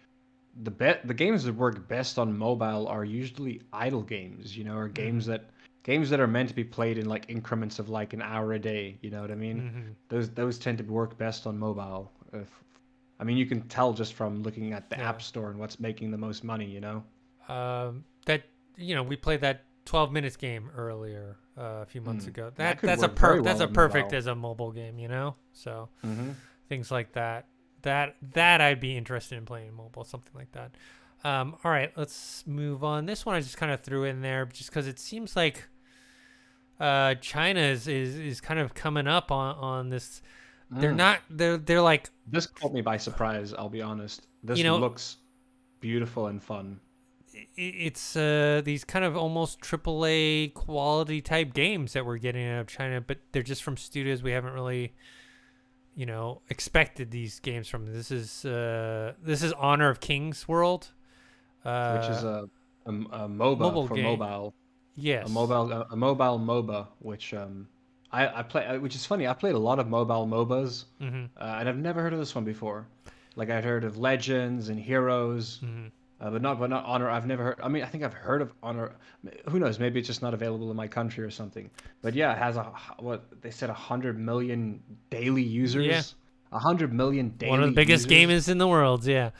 The games that work best on mobile are usually idle games, or games that are meant to be played in like increments of like an hour a day. You know what I mean? Those tend to work best on mobile. You can tell just from looking at the App Store and what's making the most money. We played that 12 minutes game earlier a few months ago. That's perfect as a mobile game. So things like that. That I'd be interested in playing mobile, something like that. All right, let's move on. This one I just kind of threw in there just because it seems like China is kind of coming up on this. They're like, this caught me by surprise. I'll be honest. This looks beautiful and fun. It's these kind of almost AAA quality type games that we're getting out of China, but they're just from studios we haven't really expected these games from. This is Honor of Kings World, which is a MOBA for game. Mobile. Yes, a mobile MOBA, which I play. Which is funny. I played a lot of mobile MOBAs, and I've never heard of this one before. Like I'd heard of Legends and Heroes, but not Honor. I've never heard. I think I've heard of Honor. Who knows? Maybe it's just not available in my country or something. But yeah, it has what they said 100 million daily users. Yeah. 100 million daily. One of the biggest gamers in the world. Yeah.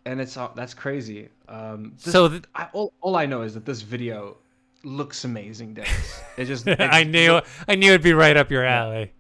And that's crazy. All I know is that this video looks amazing, Dennis. It just I knew it'd be right up your alley.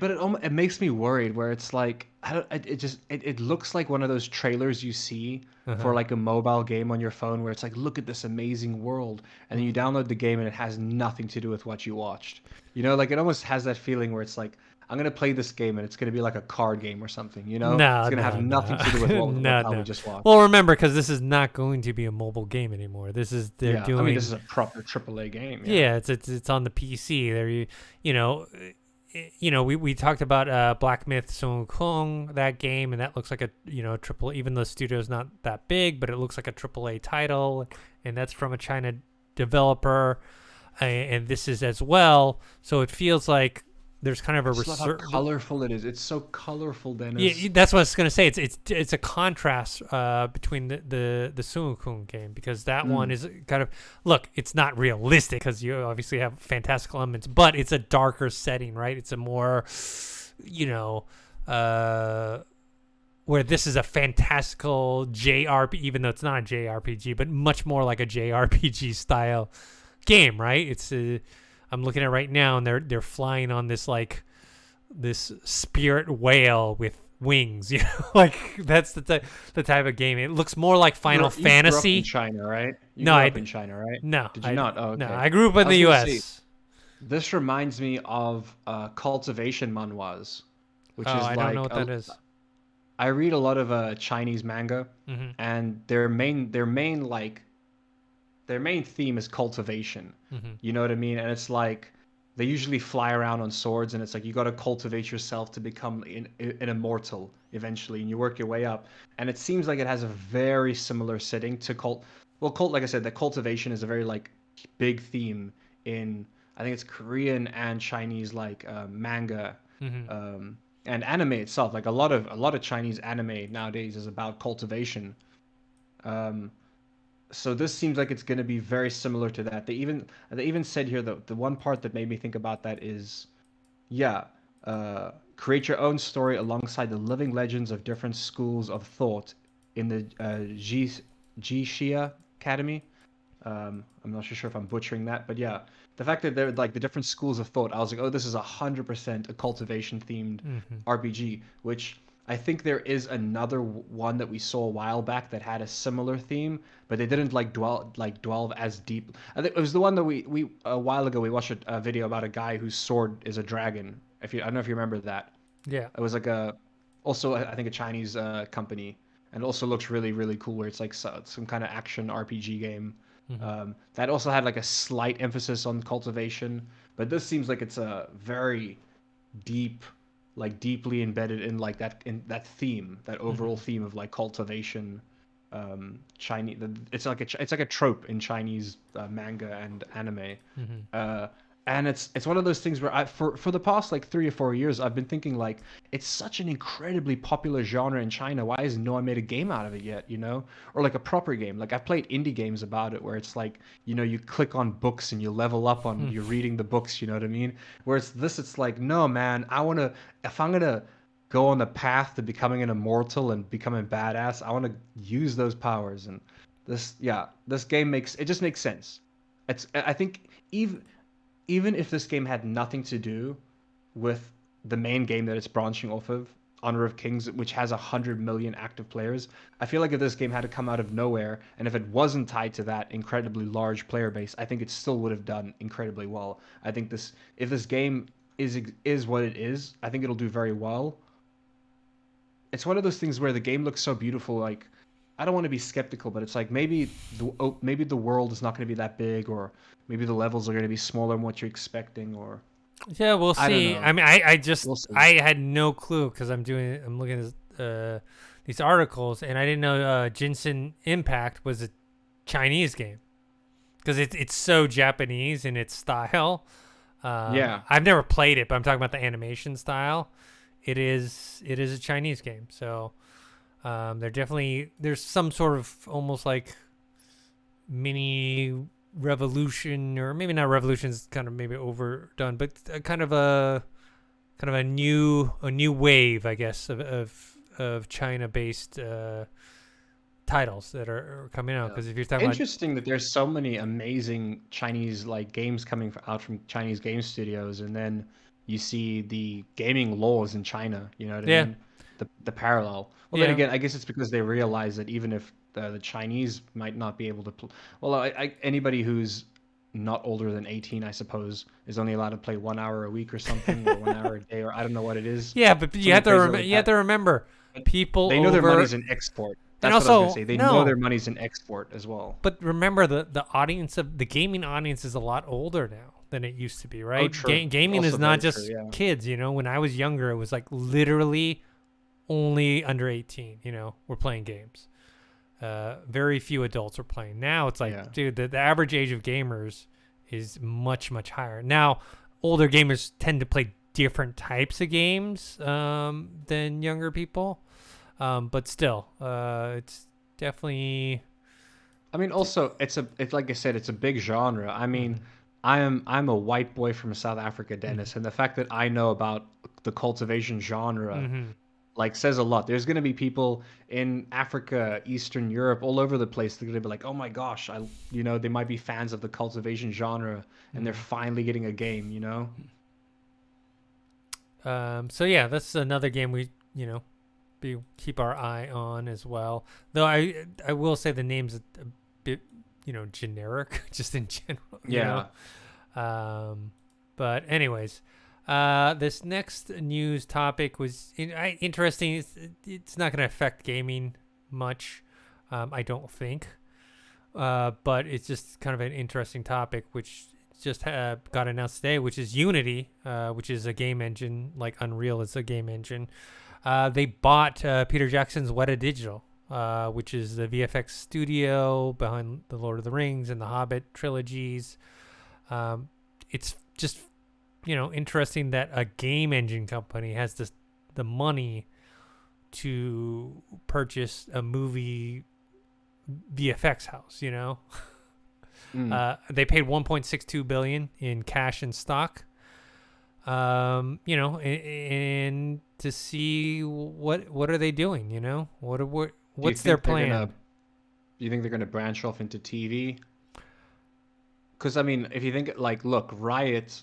But it makes me worried where it's like it looks like one of those trailers you see for like a mobile game on your phone where it's like, look at this amazing world, and then you download the game and it has nothing to do with what you watched. Like it almost has that feeling where it's like, I'm gonna play this game and it's gonna be like a card game or something. It's gonna have nothing to do with what we just watched. Well, remember, because this is not going to be a mobile game anymore. This is doing. This is a proper AAA game. Yeah, it's on the PC. We talked about Black Myth Sun Wukong, that game, and that looks like a triple. Even though the studio's not that big, but it looks like a AAA title, and that's from a China developer, and this is as well. So it feels like there's kind of a how colorful it is. It's so colorful, Dennis. Yeah, that's what I was gonna say. It's a contrast between the Sun Wukong game, because that one is kind of, look, it's not realistic because you obviously have fantastical elements, but it's a darker setting, right? It's a more where this is a fantastical JRPG, even though it's not a JRPG, but much more like a JRPG style game, right? It's I'm looking at it right now, and they're flying on this spirit whale with wings. You know, like that's the type of game. It looks more like Final You grew up Fantasy. in China, right? You No, grew I up in China, right? no, Did you not? Oh, no. okay. I grew up in I the was gonna say, U.S. this reminds me of cultivation manhwas, which Oh, is I don't know like what that is. I read a lot of Chinese manga, Mm-hmm. and their main theme is cultivation. Mm-hmm. You know what I mean? And it's like they usually fly around on swords, and it's like you got to cultivate yourself to become an immortal eventually, and you work your way up. And it seems like it has a very similar setting to cult. Well, cult, like I said, the cultivation is a very like big theme in I think it's Korean and Chinese like manga Mm-hmm. and anime itself. Like a lot of Chinese anime nowadays is about cultivation. Um, so this seems like it's going to be very similar to that. They even said here the one part that made me think about that is yeah, create your own story alongside the living legends of different schools of thought in the Jishia Academy. I'm not sure if I'm butchering that, but yeah, the fact that they're like the different schools of thought, I was like, oh, this is 100% a cultivation themed Mm-hmm. RPG, which I think there is another one that we saw a while back that had a similar theme, but they didn't like dwell as deep. I think it was the one that we a while ago we watched a video about a guy whose sword is a dragon. If you I don't know if you remember that. Yeah. It was like a also I think a Chinese company, and it also looks really cool where it's like some kind of action RPG game. Mm-hmm. That also had like a slight emphasis on cultivation, but this seems like it's a very deep, like deeply embedded in that theme, that overall Mm-hmm. theme of like cultivation. Chinese, it's like a trope in Chinese manga and anime. Mm-hmm. Uh, and it's one of those things where for the past like 3 or 4 years I've been thinking like it's such an incredibly popular genre in China. Why has no one made a game out of it yet? You know, or like a proper game. Like I've played indie games about it where it's like you click on books and you level up on you're reading the books. You know what I mean? Whereas this, it's like no man, if I'm gonna go on the path to becoming an immortal and becoming badass, I want to use those powers. And this game just makes sense. I think even if this game had nothing to do with the main game that it's branching off of, Honor of Kings, which has 100 million active players, I feel like if this game had to come out of nowhere and if it wasn't tied to that incredibly large player base, I think it still would have done incredibly well. I think if this game is what it is, I think it'll do very well. It's one of those things where the game looks so beautiful. Like I don't want to be skeptical, but it's like maybe the world is not going to be that big, or maybe the levels are going to be smaller than what you're expecting, or Yeah, we'll I don't see. know. I mean, I just We'll see. I had no clue because I'm looking at these articles and I didn't know Genshin Impact was a Chinese game because it's so Japanese in its style. Yeah. I've never played it, but I'm talking about the animation style. It is a Chinese game, so there's some sort of almost like mini revolution, or maybe not revolution is kind of maybe overdone, but kind of a new wave, I guess, of China based titles that are coming out. Yeah. Because if you're talking about Interesting that there's so many amazing Chinese like games coming out from Chinese game studios, and then you see the gaming laws in China. You know what I yeah mean? The parallel. Well, then yeah again, I guess it's because they realize that even if the Chinese might not be able to play, well, anybody who's not older than 18, I suppose, is only allowed to play 1 hour a week or something, or 1 hour a day, or I don't know what it is. yeah, but you Something have to crazy like you have that. to remember But people they know their over money's in export. and That's what I was gonna also say. They know their no. money's in export as well. But remember, the audience of the gaming audience is a lot older now than it used to be, Oh, right? true. Gaming Also is not very true. just Yeah. kids. When I was younger, it was like literally only under 18. Were playing games. Very few adults are playing. Now it's like, Yeah. dude, the average age of gamers is much higher. Now, older gamers tend to play different types of games than younger people, but still, it's definitely. I mean, also, it's like I said, it's a big genre. I mean, Mhm. I'm a white boy from South Africa, Mhm. Dennis, and the fact that I know about the cultivation genre Mhm. like says a lot. There's gonna be people in Africa, Eastern Europe, all over the place. They're gonna be like, "Oh my gosh, they might be fans of the cultivation genre, and they're Mhm. finally getting a game." So yeah, that's another game we keep our eye on as well. Though I will say the name's a bit generic, just in general. Yeah. But anyways, this next news topic was interesting. It's not going to affect gaming much, I don't think. But it's just kind of an interesting topic, which just got announced today, which is Unity, which is a game engine, like Unreal is a game engine. They bought Peter Jackson's Weta Digital, which is the VFX studio behind the Lord of the Rings and the Hobbit trilogies. It's just, interesting that a game engine company has the money to purchase a movie VFX house, They paid 1.62 billion in cash and stock. And to see what are they doing, what's their plan? Do you think they're gonna branch off into TV? Because I mean, if you think look, Riot.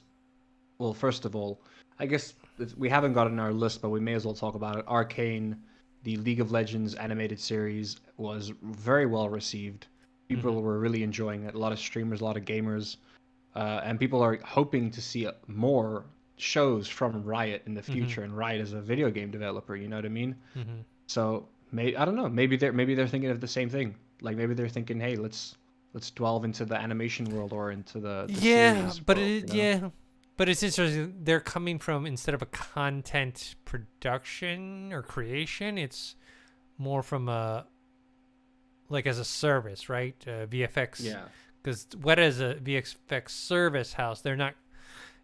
Well, first of all, I guess we haven't got it on our list, but we may as well talk about it. Arcane, the League of Legends animated series, was very well received. People were really enjoying it. A lot of streamers, a lot of gamers, and people are hoping to see more shows from Riot in the future. And Riot is a video game developer. You know what I mean? So I don't know. Maybe they're thinking of the same thing. Like maybe they're thinking, hey, let's delve into the animation world or into the series but world, But it's interesting. They're coming from, instead of a content production or creation, it's more from as a service, right? VFX. Yeah. Because Weta is a VFX service house. They're not.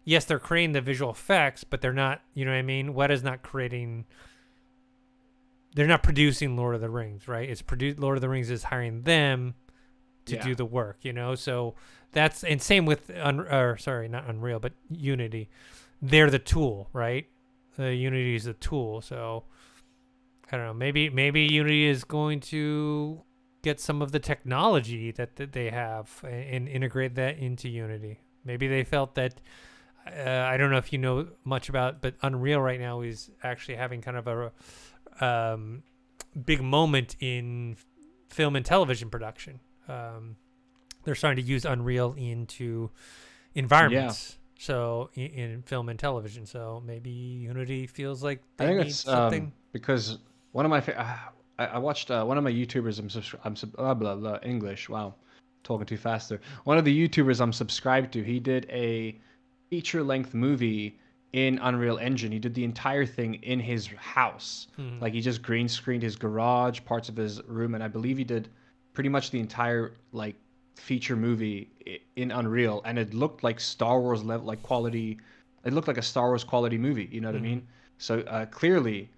Yes, they're creating the visual effects, but they're not. You know what I mean? Weta's not creating. They're not producing Lord of the Rings, right? Lord of the Rings is hiring them to do the work, So that's, and same with not Unreal, but Unity. They're the tool, right? Unity is the tool. So I don't know. Maybe Unity is going to get some of the technology that they have and integrate that into Unity. Maybe they felt that. I don't know if you know much about, but Unreal right now is actually having kind of a big moment in film and television production. They're starting to use Unreal into environments. Yeah. So in film and television. So maybe Unity feels like they need something. Because one of my I watched one of my YouTubers. I'm English. Wow, talking too fast there. One of the YouTubers I'm subscribed to. He did a feature-length movie in Unreal Engine. He did the entire thing in his house. Like he just green screened his garage, parts of his room, and I believe he did pretty much the entire feature movie in Unreal, and it looked like Star Wars level quality. It looked like a Star Wars quality movie. You know what I mean? So clearly,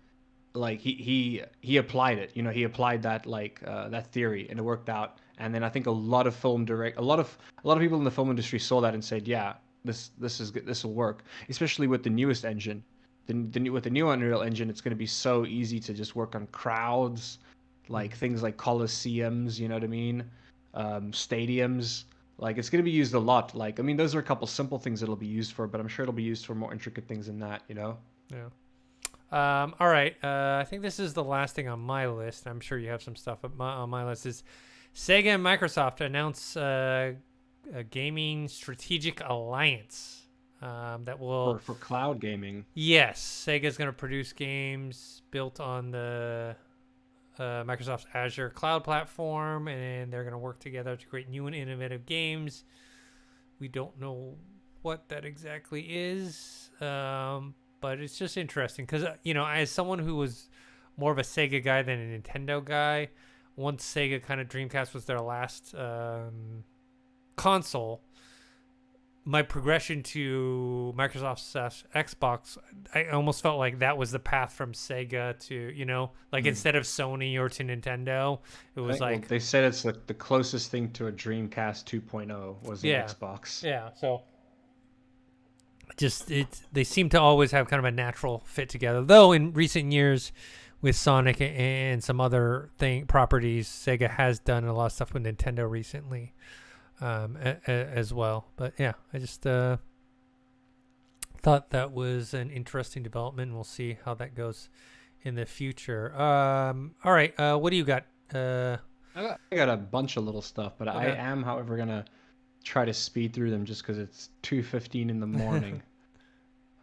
he applied it. You know, he applied that that theory, and it worked out. And then I think a lot of people in the film industry saw that and said, yeah, this is good. This will work, especially with the newest engine. With the new Unreal Engine, it's going to be so easy to just work on crowds, things like coliseums. You know what I mean? Stadiums. It's going to be used a lot. Those are a couple simple things it'll be used for, but I'm sure it'll be used for more intricate things than that. Yeah. All right. I think this is the last thing on my list. I'm sure you have some stuff on my list. Is Sega and Microsoft announce a gaming strategic alliance that will for cloud gaming. Yes, Sega's going to produce games built on the Microsoft's Azure cloud platform, and they're going to work together to create new and innovative games. We don't know what that exactly is, but it's just interesting because, as someone who was more of a Sega guy than a Nintendo guy, once Sega kind of Dreamcast was their last console, my progression to Microsoft's Xbox, I almost felt like that was the path from Sega to, instead of Sony or to Nintendo, it was they said it's the closest thing to a Dreamcast 2.0 was an Xbox. Yeah, so they seem to always have kind of a natural fit together. Though in recent years, with Sonic and some other properties, Sega has done a lot of stuff with Nintendo recently. As well, but yeah, I just thought that was an interesting development, and we'll see how that goes in the future. All right. What do you got? I got a bunch of little stuff, but I Okay. am, however, gonna try to speed through them just because it's 2:15 in the morning.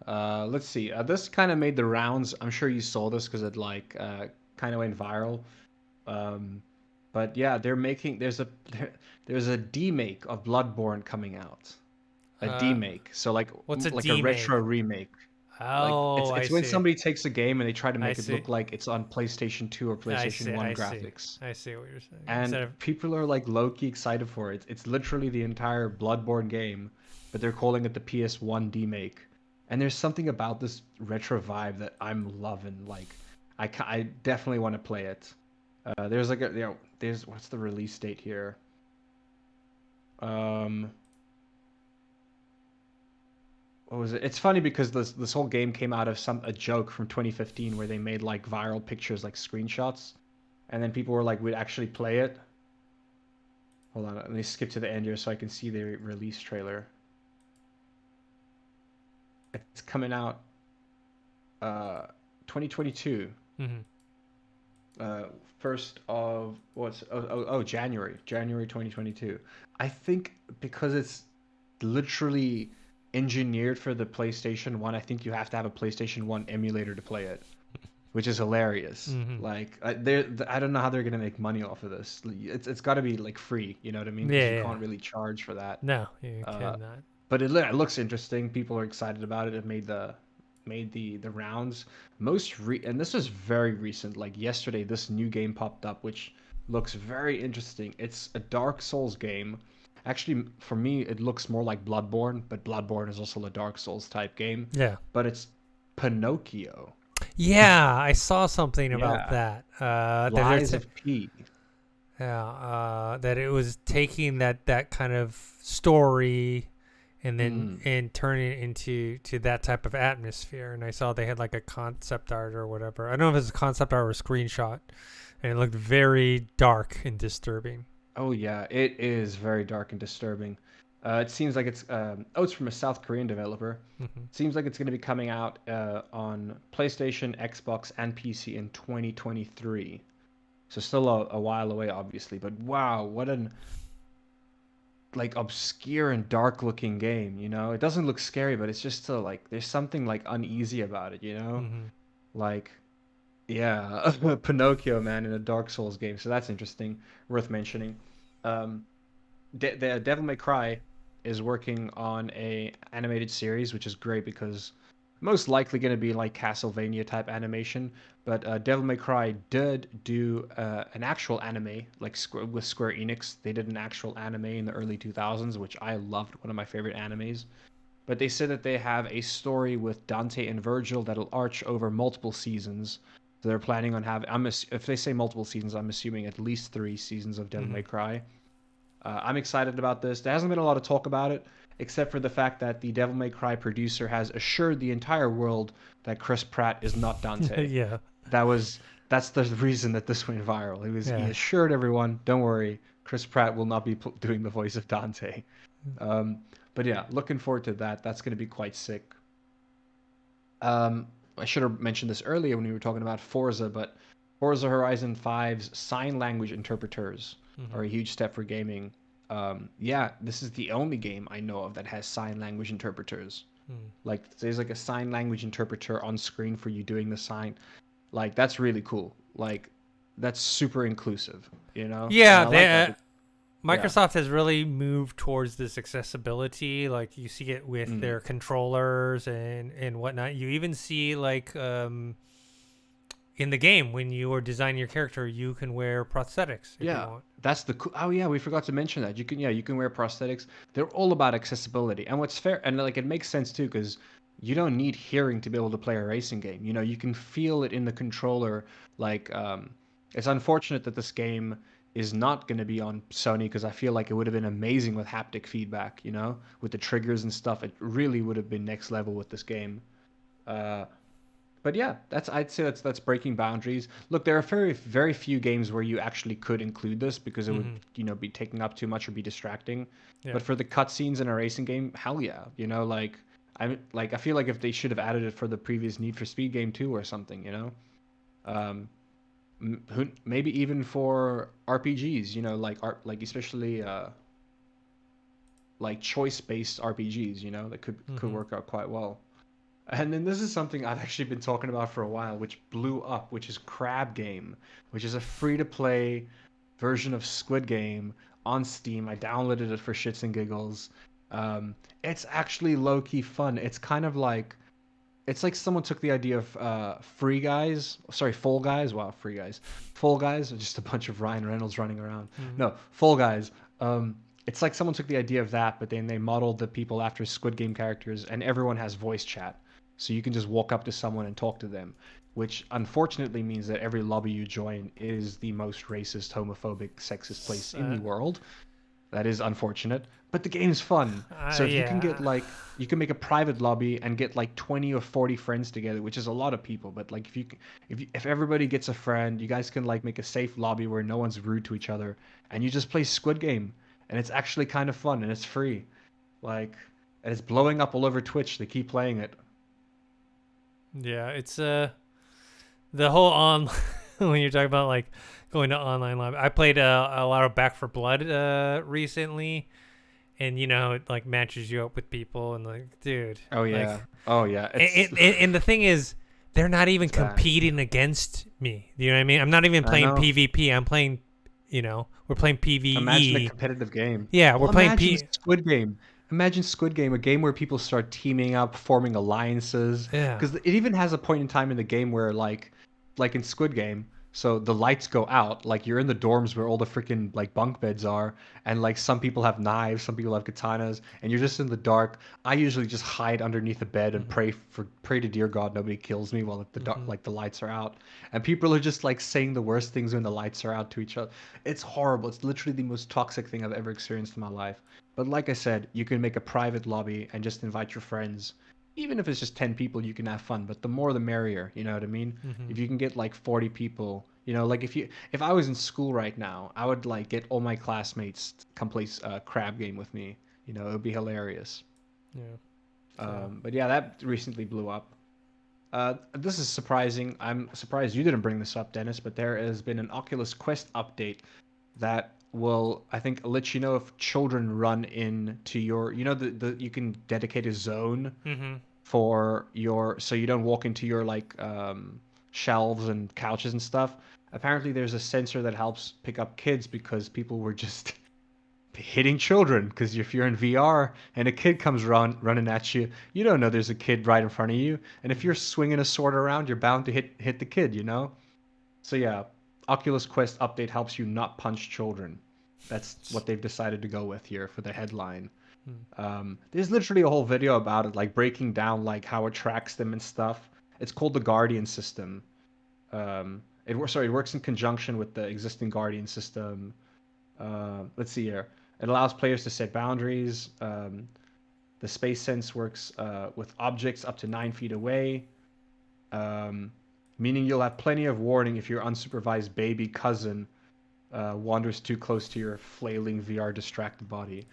Let's see. This kind of made the rounds. I'm sure you saw this because it like kind of went viral. Um, but yeah, they're making there's a demake of Bloodborne coming out. A uh, demake. So like what's a like a demake? retro remake. Like Oh, I it's when see. somebody takes a game and they try to I make it see. look like it's on PlayStation 2 or I PlayStation see. 1 I see. graphics. I see what you're saying. And Instead of people are like low-key excited for it. It's literally the entire Bloodborne game, but they're calling it the PS1 demake. And there's something about this retro vibe that I'm loving. Like, I definitely want to play it. There's like a, there's what's the release date here? Um, what was it? It's funny because this whole game came out of a joke from 2015 where they made like viral pictures, like screenshots, and then people were like, we'd actually play it. Hold on, let me skip to the end here so I can see the release trailer. It's coming out 2022. mm-hmm. Uh, first of January 2022. I think because it's literally engineered for the PlayStation 1, I think you have to have a PlayStation 1 emulator to play it, which is hilarious. Mm-hmm. Like I don't know how they're gonna make money off of this. It's got to be like free, you know what I mean? Because Yeah. you Yeah. can't really charge for that. No, you Uh, cannot. but it looks interesting. People are excited about it. It made the rounds. And this was very recent. Like yesterday, this new game popped up, which looks very interesting. It's a Dark Souls game. Actually, for me, it looks more like Bloodborne, but Bloodborne is also a Dark Souls type game. Yeah. But it's Pinocchio. Yeah, I saw something about Yeah, that. Lies of P. Yeah, that it was taking that kind of story and then Mm. and turning it into that type of atmosphere. And I saw they had like a concept art or whatever. I don't know if it's a concept art or a screenshot, and it looked very dark and disturbing. Oh yeah, it is very dark and disturbing. It seems like it's from a South Korean developer. Hmm. Seems like it's going to be coming out on PlayStation, Xbox, and PC in 2023. So still a while away, obviously. But wow, what an like obscure and dark looking game. You know, it doesn't look scary, but it's just so like there's something like uneasy about it. You know, Hmm. like yeah, Pinocchio man in a Dark Souls game. So that's interesting, worth mentioning. Um, the Devil May Cry is working on a animated series, which is great because most likely going to be like Castlevania type animation. But Devil May Cry did do an actual anime, like with Square Enix. They did an actual anime in the early 2000s, which I loved, one of my favorite animes. But they said that they have a story with Dante and Virgil that'll arch over multiple seasons. So they're planning on having. If they say multiple seasons, I'm assuming at least 3 seasons of Devil Hmm. May Cry. I'm excited about this. There hasn't been a lot of talk about it, except for the fact that the Devil May Cry producer has assured the entire world that Chris Pratt is not Dante. Yeah, That was that's the reason that this went viral. He yeah. assured everyone, don't worry, Chris Pratt will not be doing the voice of Dante. Um, but yeah, looking forward to that. That's going to be quite sick. I should have mentioned this earlier when we were talking about Forza, but Forza Horizon 5's sign language interpreters Hmm. are a huge step for gaming. Yeah, this is the only game I know of that has sign language interpreters. Mm. Like there's like a sign language interpreter on screen for you doing the sign. Like that's really cool. Like that's super inclusive, you know? And Yeah, I like that. Yeah. Microsoft has really moved towards this accessibility. Like you see it with Mm. their controllers and whatnot. You even see like in the game when you are designing your character, you can wear prosthetics if you Yeah, want. that's the cool. Oh yeah, we forgot to mention that. You can wear prosthetics. They're all about accessibility. And what's fair and like it makes sense too because you don't need hearing to be able to play a racing game. You know, you can feel it in the controller. Like it's unfortunate that this game is not going to be on Sony because I feel like it would have been amazing with haptic feedback, you know, with the triggers and stuff. It really would have been next level with this game. Uh but yeah, I'd say that's breaking boundaries. Look, there are very few games where you actually could include this because it would Hmm. be taking up too much or be distracting. Yeah. But for the cutscenes in a racing game, hell yeah, like I feel like if they should have added it for the previous Need for Speed game too or something, you know. Um, maybe even for RPGs, you know, like especially like choice-based RPGs, you know, that could Mm-hmm. work out quite well. And then this is something I've actually been talking about for a while, which blew up, which is Crab Game, which is a free-to-play version of Squid Game on Steam. I downloaded it for shits and giggles. It's actually low-key fun. It's like someone took the idea of Fall Guys. Wow, Free Guys. Fall Guys are just a bunch of Ryan Reynolds running around. Mm-hmm. No, Fall Guys. It's like someone took the idea of that, but then they modeled the people after Squid Game characters, and everyone has voice chat. So you can just walk up to someone and talk to them, which unfortunately means that every lobby you join is the most racist, homophobic, sexist place in the world. That is unfortunate, but the game's fun. So if you can get Yeah. like you can make a private lobby and get like 20 or 40 friends together, which is a lot of people, but like if everybody gets a friend, you guys can like make a safe lobby where no one's rude to each other and you just play Squid Game and it's actually kind of fun and it's free. Like and it's blowing up all over Twitch. They keep playing it. Yeah, it's the whole on when you're talking about like going to online lobby. I played a lot of Back for Blood recently, and you know it like matches you up with people and like, dude, Oh like, yeah. Oh yeah. and the thing is, they're not even It's bad. competing against me. You know what I mean? I'm not even I playing know. PvP. I'm playing, we're playing Imagine a PvE. competitive game. Yeah, Well, we're playing imagine P. Squid Game. Imagine Squid Game, a game where people start teaming up, forming alliances. Yeah. Because it even has a point in time in the game where, like in Squid Game, so the lights go out. Like you're in the dorms where all the freaking like bunk beds are, and like some people have knives, some people have katanas, and you're just in the dark. I usually just hide underneath a bed and Hmm. pray to dear God nobody kills me while the dark Hmm. like the lights are out. And people are just like saying the worst things when the lights are out to each other. It's horrible. It's literally the most toxic thing I've ever experienced in my life. But like I said, you can make a private lobby and just invite your friends. Even if it's just 10 people, you can have fun, but the more the merrier, you know what I mean? Hmm. If you can get like 40 people, you know, like if I was in school right now, I would like get all my classmates to come play crab game with me. You know, it would be hilarious. Yeah. So. But yeah, that recently blew up. This is surprising. I'm surprised you didn't bring this up, Dennis, but there has been an Oculus Quest update that will, I think, let you know if children run into your, you know, the you can dedicate a zone Hmm. for your, so you don't walk into your like shelves and couches and stuff. Apparently, there's a sensor that helps pick up kids because people were just hitting children. Because if you're in VR and a kid comes running at you, you don't know there's a kid right in front of you, and if Hmm. you're swinging a sword around, you're bound to hit the kid, you know. So yeah, Oculus Quest update helps you not punch children. That's what they've decided to go with here for the headline. There's literally a whole video about it, like breaking down like how it tracks them and stuff. It's called the Guardian system. It works in conjunction with the existing Guardian system. Let's see here. It allows players to set boundaries. The Space Sense works with objects up to 9 feet away, um, meaning you'll have plenty of warning if your unsupervised baby cousin wanders too close to your flailing VR distracted body.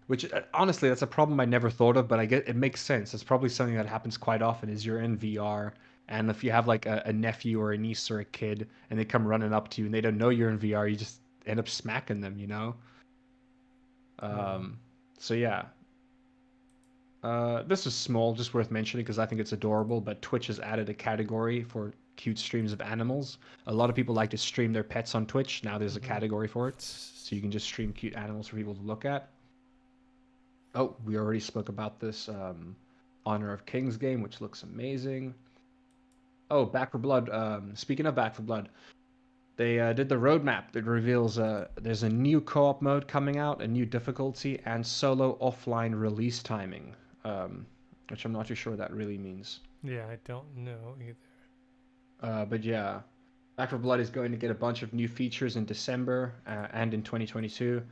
Which honestly, that's a problem I never thought of, but I get it makes sense. It's probably something that happens quite often. Is you're in VR, and if you have like a nephew or a niece or a kid, and they come running up to you and they don't know you're in VR, you just end up smacking them, you know. Yeah. Um, so yeah, this is small, just worth mentioning because I think it's adorable. But Twitch has added a category for cute streams of animals. A lot of people like to stream their pets on Twitch. Now there's a Hmm. category for it, so you can just stream cute animals for people to look at. Oh, we already spoke about this Honor of Kings game, which looks amazing. Oh, Back for Blood. Speaking of Back for Blood, they did the roadmap that reveals there's a new co-op mode coming out, a new difficulty, and solo offline release timing, which I'm not too sure what that really means. Yeah, I don't know either. But yeah, Back 4 Blood is going to get a bunch of new features in December and in 2022.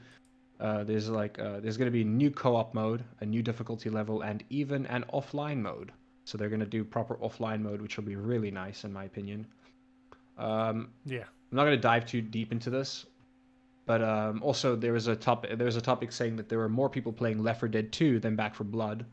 There's going to be a new co-op mode, a new difficulty level, and even an offline mode. So they're going to do proper offline mode, which will be really nice in my opinion. Yeah. I'm not going to dive too deep into this, but also there was a topic saying that there were more people playing Left 4 Dead 2 than Back 4 Blood,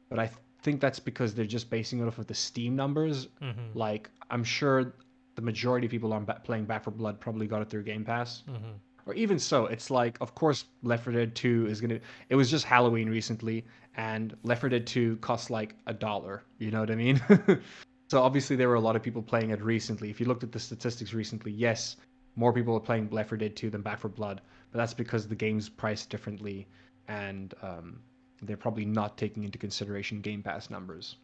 but think that's because they're just basing it off of the Steam numbers. Hmm. Like I'm sure the majority of people playing Back 4 Blood probably got it through Game Pass. Mm-hmm. Or even so, it's like, of course, Left 4 Dead 2 is gonna. It was just Halloween recently, and Left 4 Dead 2 costs like $1. You know what I mean? So obviously there were a lot of people playing it recently. If you looked at the statistics recently, yes, more people are playing Left 4 Dead 2 than Back 4 Blood, but that's because the game's priced differently, and they're probably not taking into consideration Game Pass numbers.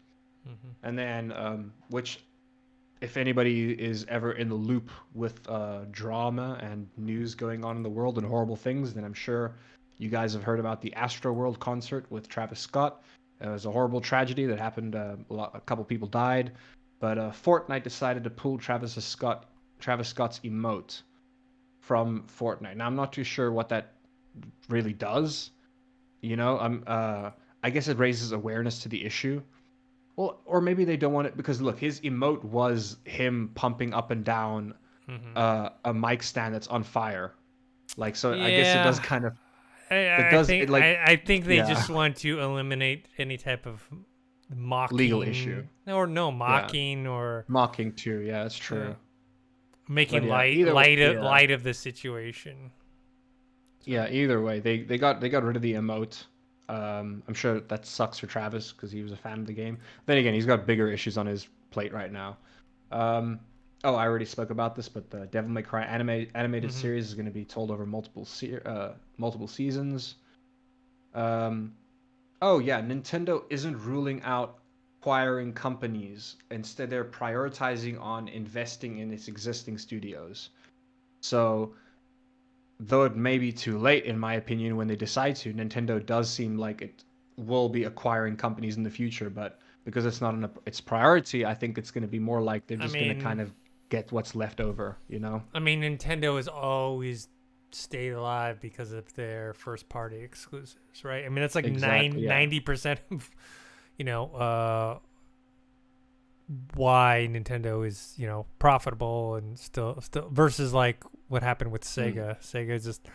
Mm-hmm. And then, which, if anybody is ever in the loop with drama and news going on in the world and horrible things, then I'm sure you guys have heard about the Astroworld concert with Travis Scott. It was a horrible tragedy that happened. A couple people died, but Fortnite decided to pull Travis Scott's emote from Fortnite. Now I'm not too sure what that really does. You know, I guess it raises awareness to the issue. Well, or maybe they don't want it because look, his emote was him pumping up and down a mic stand that's on fire. Like, so I guess it does kind of. I think they yeah. just want to eliminate any type of mocking Legal issue. or mocking or mocking too. Yeah, that's true. Making But light of the situation. Yeah, either way, they got rid of the emote. I'm sure that sucks for Travis because he was a fan of the game. Then again, he's got bigger issues on his plate right now. I already spoke about this, but the Devil May Cry animated series is going to be told over multiple seasons. Nintendo isn't ruling out acquiring companies. Instead, they're prioritizing on investing in its existing studios. So, though it may be too late, in my opinion, when they decide to, Nintendo does seem like it will be acquiring companies in the future, but because it's not its priority, I think it's going to be more like they're just going to kind of get what's left over, you know? I mean, Nintendo has always stayed alive because of their first party exclusives, right? I mean, that's like 90% of, why Nintendo is, profitable and still versus like what happened with Sega. Sega just,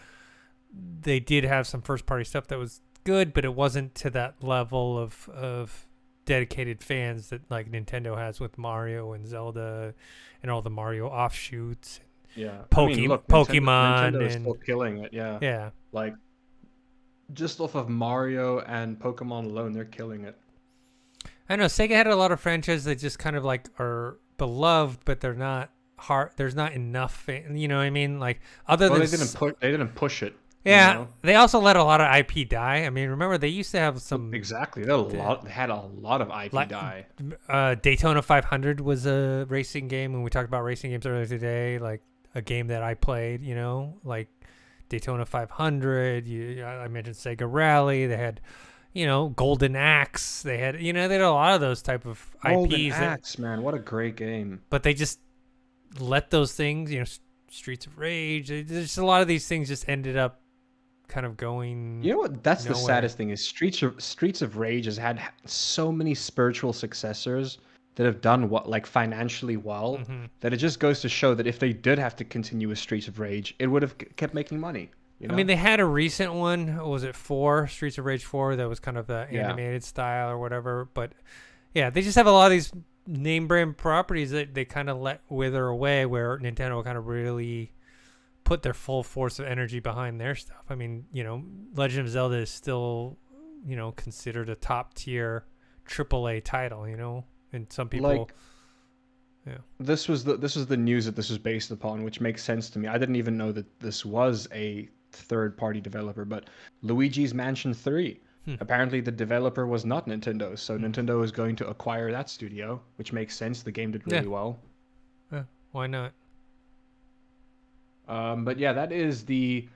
they did have some first party stuff that was good, but it wasn't to that level of dedicated fans that like Nintendo has with Mario and Zelda and all the Mario offshoots. Yeah. Pokemon Nintendo is and still killing it. Yeah. Yeah. Like just off of Mario and Pokemon alone, they're killing it. I know Sega had a lot of franchises that just kind of like are beloved, but they're not hard. There's not enough, you know what I mean? Like they didn't push it. Yeah, you know? They also let a lot of IP die. I mean, remember they used to have some exactly. They had a lot of IP die. Daytona 500 was a racing game. When we talked about racing games earlier today, like a game that I played, like Daytona 500. I mentioned Sega Rally. They had, Golden Axe. They had, they had a lot of those type of Golden IPs. Axe, man, what a great game! But they just let those things, Streets of Rage. There's just a lot of these things just ended up kind of going. You know what? That's nowhere. The saddest thing is Streets of Rage has had so many spiritual successors that have done financially well, that it just goes to show that if they did have to continue with Streets of Rage, it would have kept making money. You know? I mean, they had a recent one. Was it 4? Streets of Rage 4? That was kind of the animated style or whatever. But yeah, they just have a lot of these name brand properties that they kind of let wither away, where Nintendo kind of really put their full force of energy behind their stuff. I mean, Legend of Zelda is still, considered a top tier AAA title, and some people. This was the news that this was based upon, which makes sense to me. I didn't even know that this was a third-party developer, but Luigi's Mansion 3. Apparently, the developer was not Nintendo, so Nintendo is going to acquire that studio, which makes sense. The game did really well. Yeah, why not? But yeah, that is the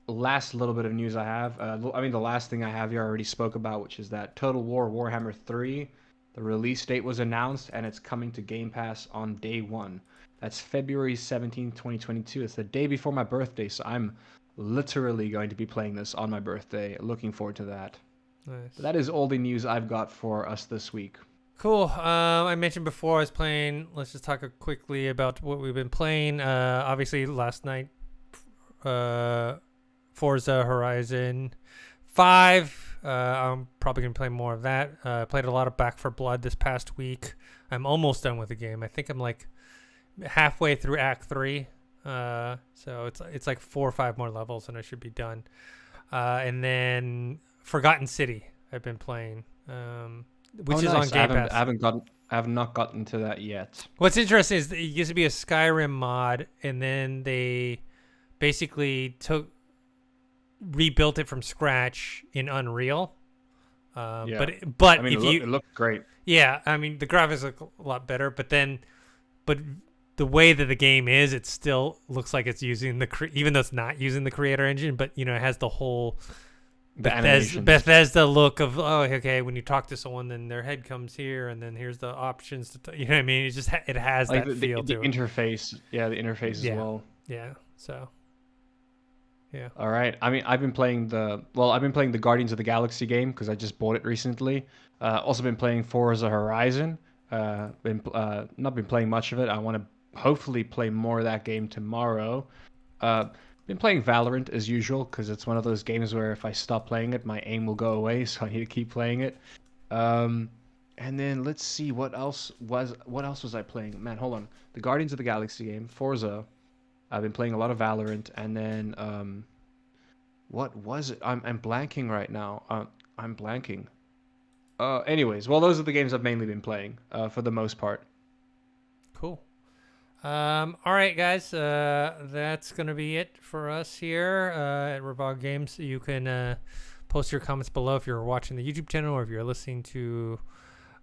last little bit of news I have. The last thing I have here I already spoke about, which is that Total War Warhammer 3, the release date was announced, and it's coming to Game Pass on day 1. That's February 17th, 2022. It's the day before my birthday, so I'm literally going to be playing this on my birthday. Looking forward to that. Nice. But that is all the news I've got for us this week. Cool. I mentioned before I was playing. Let's just talk quickly about what we've been playing. Obviously, last night, Forza Horizon 5. I'm probably going to play more of that. Played a lot of Back 4 Blood this past week. I'm almost done with the game. I think I'm like halfway through Act 3. So it's like 4 or 5 more levels and I should be done. And then Forgotten City I've been playing, which is on Game Pass. I have not gotten to that yet. What's interesting is it used to be a Skyrim mod, and then they basically rebuilt it from scratch in Unreal. But I mean, it looked great. Yeah, I mean the graphics look a lot better, but the way that the game is, it still looks like it's using even though it's not using the creator engine, but it has the whole Bethesda look of, oh, okay, when you talk to someone, then their head comes here, and then here's the options to, you know what I mean? It just it has like that feel to it. Interface, the interface as well. Yeah. So. Yeah. All right. I mean, I've been playing the Guardians of the Galaxy game because I just bought it recently. Also been playing Forza Horizon. Not been playing much of it. I want to hopefully play more of that game tomorrow. Been playing Valorant as usual because it's one of those games where if I stop playing it, my aim will go away, so I need to keep playing it. And then let's see what else was I playing? Man, hold on. The Guardians of the Galaxy game, Forza. I've been playing a lot of Valorant, and then what was it? I'm blanking right now. I'm blanking. Anyways, well, those are the games I've mainly been playing for the most part. Cool. All right, guys. That's gonna be it for us here at Revog Games. You can post your comments below if you're watching the YouTube channel or if you're listening to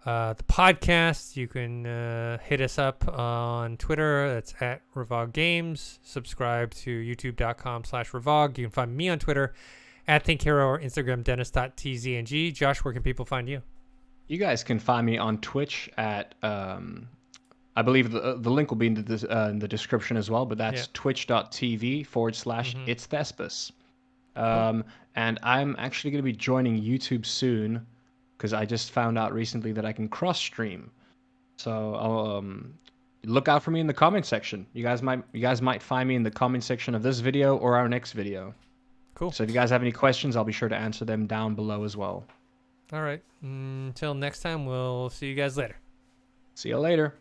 the podcast. You can hit us up on Twitter. That's at Revog Games. Subscribe to youtube.com/Revog. You can find me on Twitter at ThinkHero or Instagram Dennis.tzng. Josh, where can people find you? You guys can find me on Twitch at I believe the link will be in the description as well, but that's twitch.tv/It's Thespis. And I'm actually going to be joining YouTube soon because I just found out recently that I can cross stream. So I'll look out for me in the comment section. You guys might find me in the comment section of this video or our next video. Cool. So if you guys have any questions, I'll be sure to answer them down below as well. All right. Until next time, we'll see you guys later. See you later.